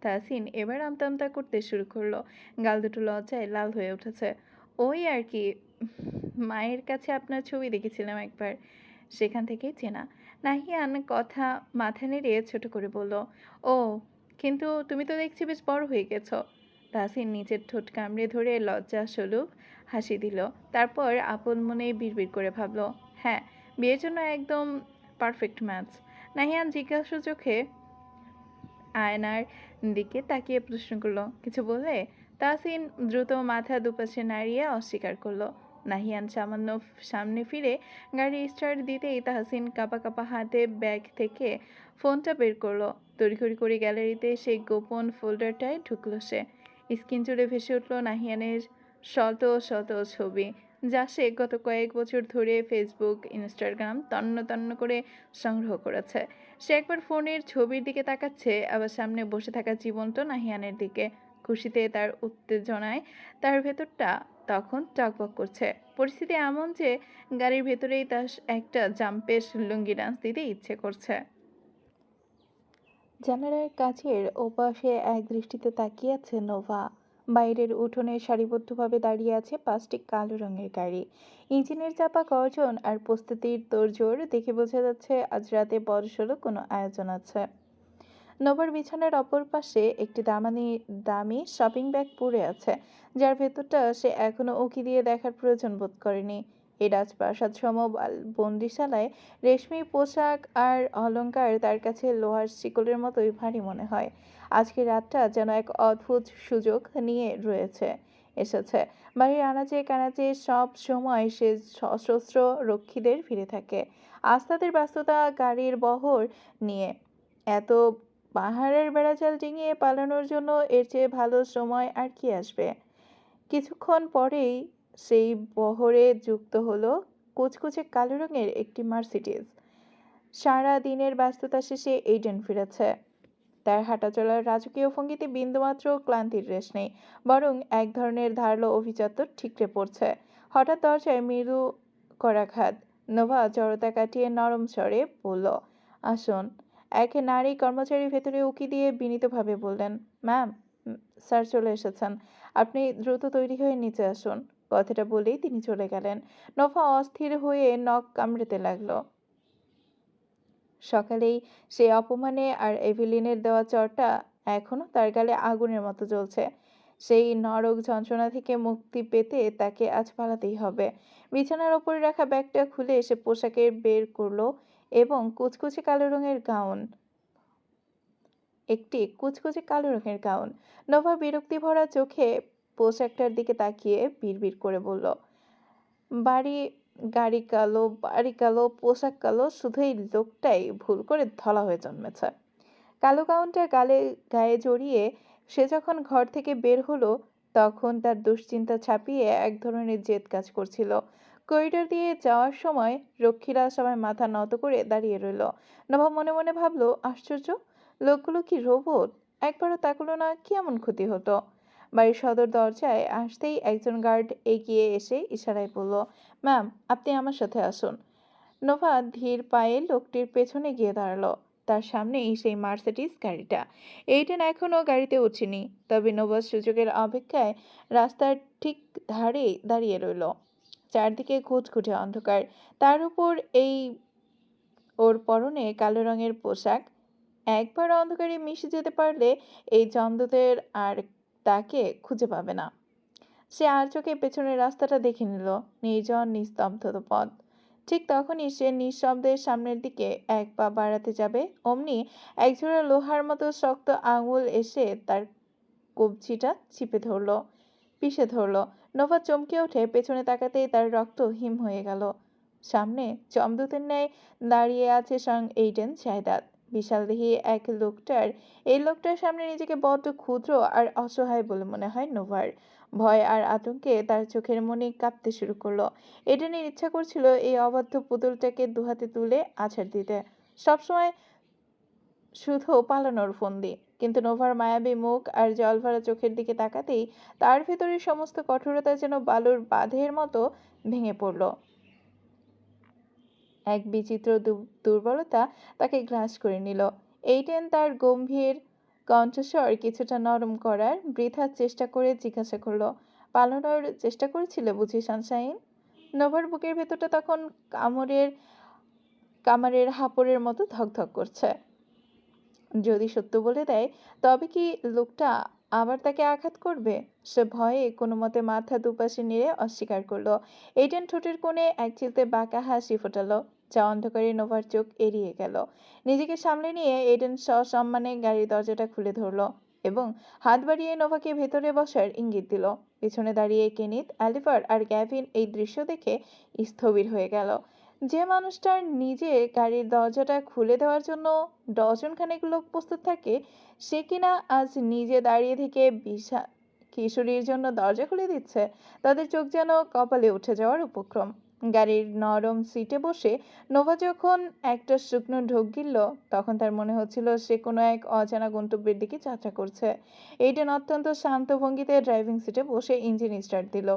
তাহসিন এবার আমতা আমতা করতে শুরু করলো। গাল দুটো লজ্জায় লাল হয়ে উঠেছে। ওই আর কি, মায়ের কাছে আপনার ছবি দেখেছিলাম একবার, সেখান থেকেই চেনা। নাহিয়ান কথা মাথা নেড়ে ছোট করে বলল, ও, কিন্তু তুমি তো দেখছি বেশ বড় হয়ে গেছো। তাহসিন নিজের ঠোঁট কামড়ে ধরে লজ্জা স্বরূপ হাসি দিল। তারপর আপন মনে বিড়বিড় করে ভাবল, হ্যাঁ, বিয়ের জন্য একদম পারফেক্ট ম্যাচ। নাহিয়ান জিজ্ঞাসু চোখে আয়নার দিকে তাকিয়ে প্রশ্ন করলো, কিছু বললে? তাহসিন দ্রুত মাথা দুপাশে নাড়িয়ে অস্বীকার করলো। নাহিয়ান সামান্য সামনে ফিরে গাড়ি স্টার্ট দিতেই তাহসিন কাঁপা কাঁপা হাতে ব্যাগ থেকে ফোনটা বের করলো। তড়িঘড়ি করে গ্যালারিতে সেই গোপন ফোল্ডারটায় ঢুকলো সে। স্ক্রিন জুড়ে ভেসে উঠলো নাহিয়ানের শত শত ছবি, যা সে গত কয়েক বছর ধরে ফেসবুক, ইনস্টাগ্রাম তন্ন তন্ন করে সংগ্রহ করেছে। সে একবার ফোনের ছবির দিকে তাকাচ্ছে, আবার সামনে বসে থাকা জীবন্ত নাহিয়ানের দিকে। খুশিতে তার উত্তেজনায় তার ভেতরটা তখন টকবক করছে। পরিস্থিতি এমন যে গাড়ির ভেতরেই তার একটা জাম্পেশ লুঙ্গি ডান্স দিতে ইচ্ছে করছে। জানালার কাছের ওপাশে এক দৃষ্টিতে তাকিয়ে আছে নোভা। বাইরের উঠোনে সারিবদ্ধভাবে দাঁড়িয়ে আছে 5টি কালো রঙের গাড়ি। ইঞ্জিনের চাপা গর্জন আর প্রস্তুতির তোড়জোড় দেখে বোঝা যাচ্ছে আজ রাতে বড়সড় কোনো আয়োজন আছে। নোভার বিছানার অপর পাশে একটি দামি শপিং ব্যাগ পড়ে আছে, যার ভেতরটা সে এখনো উঁকি দিয়ে দেখার প্রয়োজন বোধ করেনি। এই রাজপ্রাসাদ সম বন্দিশালায় রেশমি পোশাক আর অলংকার তার কাছে লোহার শিকলের মতোই ভারী মনে হয়। আজকের রাতটা যেন এক অদ্ভুত সুযোগ নিয়ে এসেছে। বাড়ির আনাচে কানাচে সব সময় সে সশস্ত্র রক্ষীদের ফিরে থাকে। আজ তাদের ব্যস্ততা গাড়ির বহর নিয়ে। এত পাহাড়ের বেড়াজাল ডিঙিয়ে পালানোর জন্য এর চেয়ে ভালো সময় আর কি আসবে? কিছুক্ষণ পরেই সেই বহরে যুক্ত হলো কুচকুচে কালো রঙের একটি মার্সিডিজ। সারা দিনের ব্যস্ততা শেষে এইডেন ফিরেছে। তার হাঁটাচলার রাজকীয় ভঙ্গিতে বিন্দুমাত্র ক্লান্তির রেশ নেই, বরং এক ধরনের ধারালো অভিজাত্য ঠিকরে পড়ছে। হঠাৎ দরজায় মৃদু করাঘাত। নোভা জড়তা কাটিয়ে নরম স্বরে বলল, আসুন। এক নারী কর্মচারী ভেতরে উকি দিয়ে বিনীতভাবে বললেন, ম্যাম, স্যার চলে এসেছেন, আপনি দ্রুত তৈরি হয়ে নিচে আসুন। কথাটা বলেই তিনি চলে গেলেন। নোভা অস্থির হয়ে নখ কামড়েতে লাগলো। সকালেই সেই অপমানে আর এভিলিনের দেওয়া চড়টা এখনো তার গালে আগুনের মতো জ্বলছে। সেই নরক যন্ত্রণা থেকে মুক্তি পেতে তাকে আজ পালাতেই হবে। বিছানার ওপরে রাখা ব্যাগটা খুলে সে পোশাকের বের করলো এবং কুচকুচে কালো রঙের গাউন। নোভা বিরক্তি ভরা চোখে পোশাকটার দিকে তাকিয়ে বিড়বিড় করে বলল, বাড়ি বাড়ি কালো, পোশাক কালো, শুধু এই লোকটাই ভুল করে ধলা হয়ে জন্মেছে। কালো গাউনটা গায়ে জড়িয়ে সে যখন ঘর থেকে বের হলো, তখন তার দুশ্চিন্তা ছাপিয়ে এক ধরনের জেদ কাজ করছিল। করিডোর দিয়ে যাওয়ার সময় রক্ষীরা সবাই মাথা নত করে দাঁড়িয়ে রইল। নবাব মনে মনে ভাবলো, আশ্চর্য, লোকগুলো কি রোবট? একবারও তাকালো না, কি এমন ক্ষতি হতো? বাড়ির সদর দরজায় আসতেই একজন গার্ড এগিয়ে এসে ইশারায় বলল, ম্যাম, আপনি আমার সাথে আসুন। নোভা ধীর পায়ে লোকটির পেছনে গিয়ে দাঁড়ালো। তার সামনেই সেই মার্সিডিজ গাড়িটা। এইডেন এখনো গাড়িতে উঠেনি, তবে নোভা সুযোগের অপেক্ষায় রাস্তার ঠিক ধারে দাঁড়িয়ে রইল। চারদিকে ঘুটঘুটে অন্ধকার, তার উপর এই ওর পরনে কালো রঙের পোশাক। একবার অন্ধকারে মিশে যেতে পারলে এই জমদূতের আর তাকে খুঁজে পাবে না। সে আর চোখে পেছনের রাস্তাটা দেখে নিল, নির্জন নিস্তব্ধ পথ। ঠিক তখনই সে নিঃশব্দে সামনের দিকে এক পা বাড়াতে যাবে, অমনি একজোড়া লোহার মতো শক্ত আঙুল এসে তার কবজিটা চিপে ধরলো, পিষে ধরলো। নোভা চমকে ওঠে, পেছনে তাকাতেই তার রক্ত হিম হয়ে গেল। সামনে যমদূতের ন্যায় দাঁড়িয়ে আছে স্বয়ং এইডেন জায়দাদ। বিশালদেহী এক লোকটার এই লোকটার সামনে নিজেকে বড্ড ক্ষুদ্র আর অসহায় বলে মনে হয় নোভার। ভয় আর আতঙ্কে তার চোখের মনি কাঁপতে শুরু করলো। এডেনের ইচ্ছা করছিল এই অবাধ্য পুতুলটাকে দুহাতে তুলে আছাড় দিতে, সবসময় শুধু পালানোর ফন্দি। কিন্তু নোভার মায়াবী মুখ আর জলভরা চোখের দিকে তাকাতেই তার ভেতরের সমস্ত কঠোরতা যেন বালুর বাঁধের মতো ভেঙে পড়ল। এক বিচিত্র দুর্বলতা তাকে গ্রাস করে নিল। এইডেন তার গম্ভীর কণ্ঠস্বর কিছুটা নরম করার বৃথা চেষ্টা করে জিজ্ঞাসা করলো, পালানোর চেষ্টা করেছিলে বুঝি সানশাইন? নোভার বুকের ভেতরটা তখন কামারের হাঁপড়ের মতো ধকধক করছে। যদি সত্য বলে দেয় তবে কি লোকটা আবার তাকে আঘাত করবে? সে ভয়ে কোনো মতে মাথা দুপাশে নেড়ে অস্বীকার করলো। এইডেন ঠোঁটের কোণে এক চিলতে বাঁকা হাসি ফোটালো, যা অন্ধকারে নোভার চোখ এড়িয়ে গেল। নিজেকে সামলে নিয়ে এইডেন সসম্মানে গাড়ির দরজাটা খুলে ধরলো এবং হাত বাড়িয়ে নোভাকে ভেতরে বসার ইঙ্গিত দিল। পিছনে দাঁড়িয়ে কেনিথ, অলিভার আর গ্যাভিন এই দৃশ্য দেখে স্থবির হয়ে গেল। যে মানুষটার নিজে গাড়ির দরজাটা খুলে দেওয়ার জন্য ডজন খানেক লোক প্রস্তুত থাকে, সে কিনা আজ নিজে দাঁড়িয়ে থেকে কিশোরীর জন্য দরজা খুলে দিচ্ছে। তাদের চোখ যেন কপালে উঠে যাওয়ার উপক্রম। গাড়ির নরম সিটে বসে নোভা যখন একটা শুকনো ঢোক গিলল, তখন তার মনে হচ্ছিল সে কোনো এক অজানা গন্তব্যের দিকে যাত্রা করছে। এইডেন অত্যন্ত শান্ত ভঙ্গিতে ড্রাইভিং সিটে বসে ইঞ্জিন স্টার্ট দিল।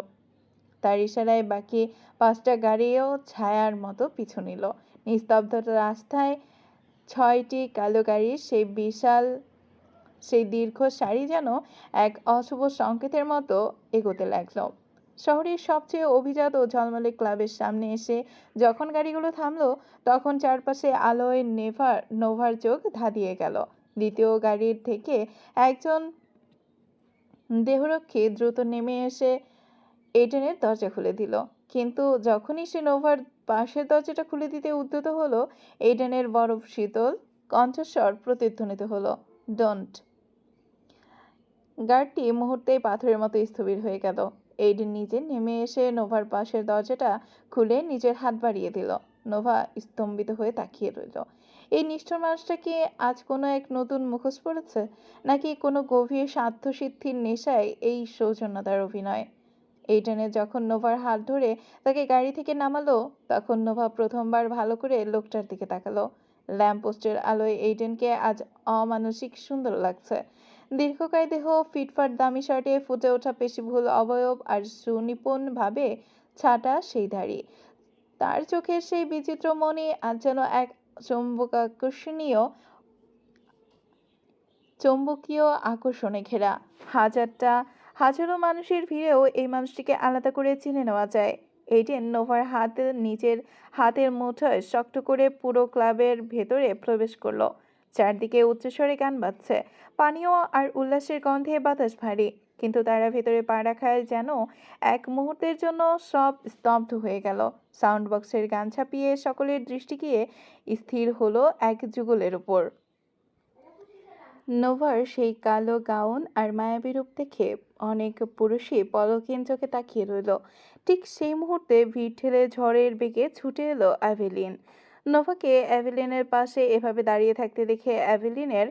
তার ইশারায় বাকি 5টা গাড়িও ছায়ার মতো পিছু নিল। নিস্তব্ধতা রাস্তায় 6টি কালো গাড়ির সেই দীর্ঘ সারি যেন এক অশুভ সংকেতের মতো এগোতে লাগলো। শহরের সবচেয়ে অভিজাত ও ঝলমলে ক্লাবের সামনে এসে যখন গাড়িগুলো থামলো, তখন চারপাশে আলোয় নোভার চোখ ধাঁধিয়ে গেল। দ্বিতীয় গাড়ির থেকে একজন দেহরক্ষী দ্রুত নেমে এসে এইডেনের দরজা খুলে দিল। কিন্তু যখনই সে নোভার পাশের দরজাটা খুলে দিতে উদ্যত হলো, এইডেনের বরফ শীতল কণ্ঠস্বর প্রতিধ্বনিত হলো, ডোন্ট। গার্ডটি মুহূর্তেই পাথরের মতো স্থবির হয়ে গেল। এইডেন নিজে নেমে এসে নোভার পাশের দরজাটা খুলে নিজের হাত বাড়িয়ে দিল। নোভা স্তম্ভিত হয়ে তাকিয়ে রইল। এই নিষ্ঠুর মানুষটা কি আজ কোনো এক নতুন মুখোশ পড়েছে, নাকি কোনো গভীর স্বার্থসিদ্ধির নেশায় এই সৌজন্যতার অভিনয়? এইডেনে যখন নোভার হাত ধরে তাকে গাড়ি থেকে নামালো, তখন নোভা প্রথমবার ভালো করে লোকটার দিকে তাকালো। ল্যাম্পপোস্টের আলোয় এইডেনকে আজ অমানসিক সুন্দর লাগছে। দীর্ঘকায় দেহ, ফিটফাট দামি শার্টে ফুটে ওঠা পেশিবহুল অবয়ব আর সুনিপুণভাবে ছাটা সেই দাড়ি। তার চোখের সেই বিচিত্র মনি আজ যেন এক চৌম্বকীয় আকর্ষণে ঘেরা। হাজারো মানুষের ভিড়েও এই মানুষটিকে আলাদা করে চিনে নেওয়া যায়। এইডেন নোভার নিজের হাতের মুঠোয় শক্ত করে পুরো ক্লাবের ভেতরে প্রবেশ করলো। চারদিকে উচ্চস্বরে গান বাজছে, পানীয় আর উল্লাসের গন্ধে বাতাস ভারী। কিন্তু তারা ভেতরে পা রাখার যেন এক মুহূর্তের জন্য সব স্তব্ধ হয়ে গেল। সাউন্ড বক্সের গান ছাপিয়ে সকলের দৃষ্টি গিয়ে স্থির হলো এক যুগলের উপর। নোভার সেই কালো গাউন আর মায়াবী রূপ দেখে অনেক পুরুষই পলকহীন চোখে তাকিয়ে রইল। ঠিক সেই মুহূর্তে ভিড় ঠেলে ঝড়ের বেগে ছুটে এলো অ্যাভেলিন। নোভাকে অ্যাভেলিনের পাশে এভাবে দাঁড়িয়ে থাকতে দেখে অ্যাভেলিনের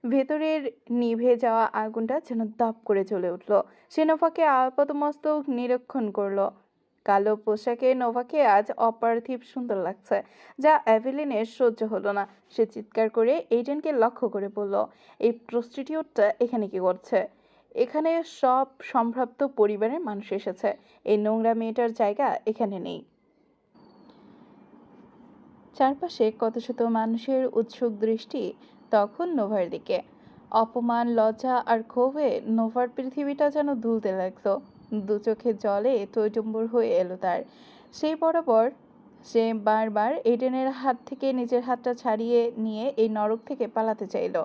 ভেতরের নিভে যাওয়া আগুনটা যেন দপ করে জ্বলে উঠল। সে নোভাকে আপাতমস্তক নিরীক্ষণ করলো। কালো পোশাকে নোভাকে আজ অপার্থিব সুন্দর লাগছে, যা অ্যাভেলিনের সহ্য হলো না। সে চিৎকার করে এইডেনকে লক্ষ্য করে বলল, এই প্রস্টিটিউটটা এখানে কি করছে? এখানে সব সম্ভ্রান্ত পরিবারের মানুষ এসেছে। এই নোংরা মেয়েটার জায়গা এখানে নেই। চারপাশে কত শত মানুষের উৎসুক দৃষ্টি তখন নোভার দিকে। অপমান, লজ্জা আর ক্ষোভে নোভার পৃথিবীটা যেন দুলতে লাগতো। দু চোখে জলে টইটুম্বুর হয়ে এলো তার। সেই বরাবর সে বারবার এডেনের হাত থেকে নিজের হাতটা ছাড়িয়ে নিয়ে এই নরক থেকে পালাতে চাইল,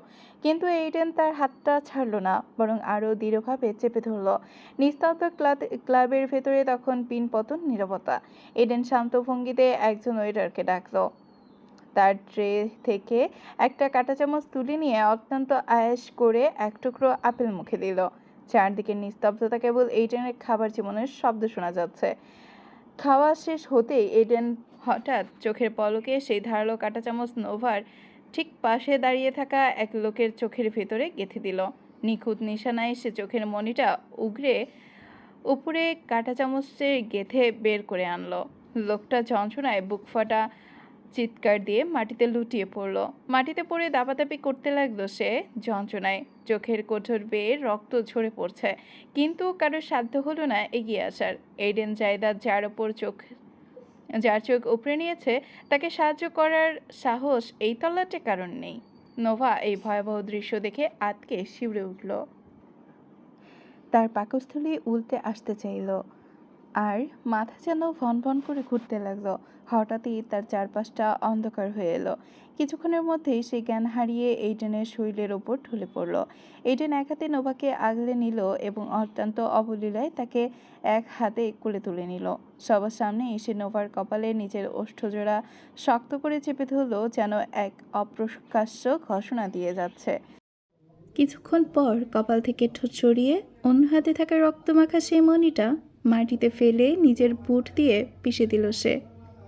কিন্তু এইডেন তার হাতটা ছাড়ল না, বরং আরও দৃঢ়ভাবে চেপে ধরল। নিস্তব্ধ ক্লাবের ভেতরে তখন পিনপতন নীরবতা। এডেন শান্ত ভঙ্গিতে একজন ওয়েটারকে ডাকলো। তার ট্রে থেকে একটা কাঁটা চামচ তুলে নিয়ে অত্যন্ত আয়েশ করে এক টুকরো আপেল মুখে দিল। চারদিকে নিস্তব্ধতা, কেবল এইডেনের খাবার জীবনের শব্দ শোনা যাচ্ছে। খাওয়া শেষ হতেই এডেন হঠাৎ চোখের পলকে সেই ধারালো কাঁটা চামচ নোভার ঠিক পাশে দাঁড়িয়ে থাকা এক লোকের চোখের ভেতরে গেঁথে দিল। নিখুঁত নিশানায় সে চোখের মণিটা উগরে উপরে কাঁটা চামচে গেঁথে বের করে আনলো। লোকটা যন্ত্রণায় বুক ফাটা চিৎকার দিয়ে মাটিতে লুটিয়ে পড়ল। মাটিতে পড়ে দাপাদাপি করতে লাগলো সে যন্ত্রণায়। চোখের কোঠর বেয়ে রক্ত ঝরে পড়ছে, কিন্তু কারোর সাধ্য হলো না এগিয়ে আসার। এইডেন জায়দাদ যার চোখ উপড়ে নিয়েছে, তাকে সাহায্য করার সাহস এই তল্লাটে কারণ নেই। নোভা এই ভয়াবহ দৃশ্য দেখে আতকে শিউরে উঠল। তার পাকস্থলী উল্টে আসতে চাইল, আর মাথা যেন ভন ভন করে ঘুরতে লাগলো। হঠাৎই তার চারপাশটা অন্ধকার হয়ে এলো। কিছুক্ষণের মধ্যেই সে জ্ঞান হারিয়ে এইডেনের শরীরের ওপর ঢলে পড়ল। এইডেন এক হাতে নোভাকে আগলে নিল এবং অত্যন্ত অবলীলায় তাকে এক হাতে কোলে তুলে নিল। সবার সামনে এসে নোভার কপালে নিজের ওষ্ঠজোড়া শক্ত করে চেপে ধরল, যেন এক অপ্রকাশ্য ঘোষণা দিয়ে যাচ্ছে। কিছুক্ষণ পর কপাল থেকে ঠোঁট সরিয়ে অন্য হাতে থাকা রক্তমাখা সেই মণিটা মাটিতে ফেলে নিজের বুট দিয়ে পিষে দিল সে।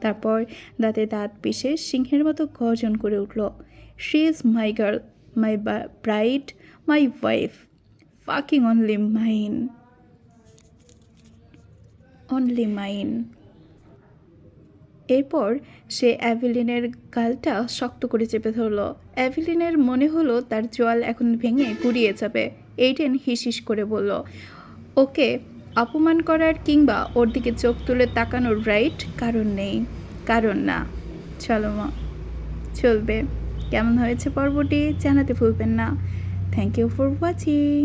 তারপর দাঁতে দাঁত পিষে সিংহের মতো গর্জন করে উঠল, she is my girl, my bride, my wife, fucking only mine, only mine. এরপর সে অ্যাভিলিনের গালটা শক্ত করে চেপে ধরল। অ্যাভিলিনের মনে হলো তার জোয়াল এখন ভেঙে গুড়িয়ে যাবে। এইডেন হিসিস করে বলল, ওকে অপমান করার কিংবা ওর দিকে চোখ তুলে তাকানোর রাইট কারণ নেই। কারণ না। চলো মা, চলবে। কেমন হয়েছে পর্বটি জানাতে ভুলবেন না। Thank you for watching.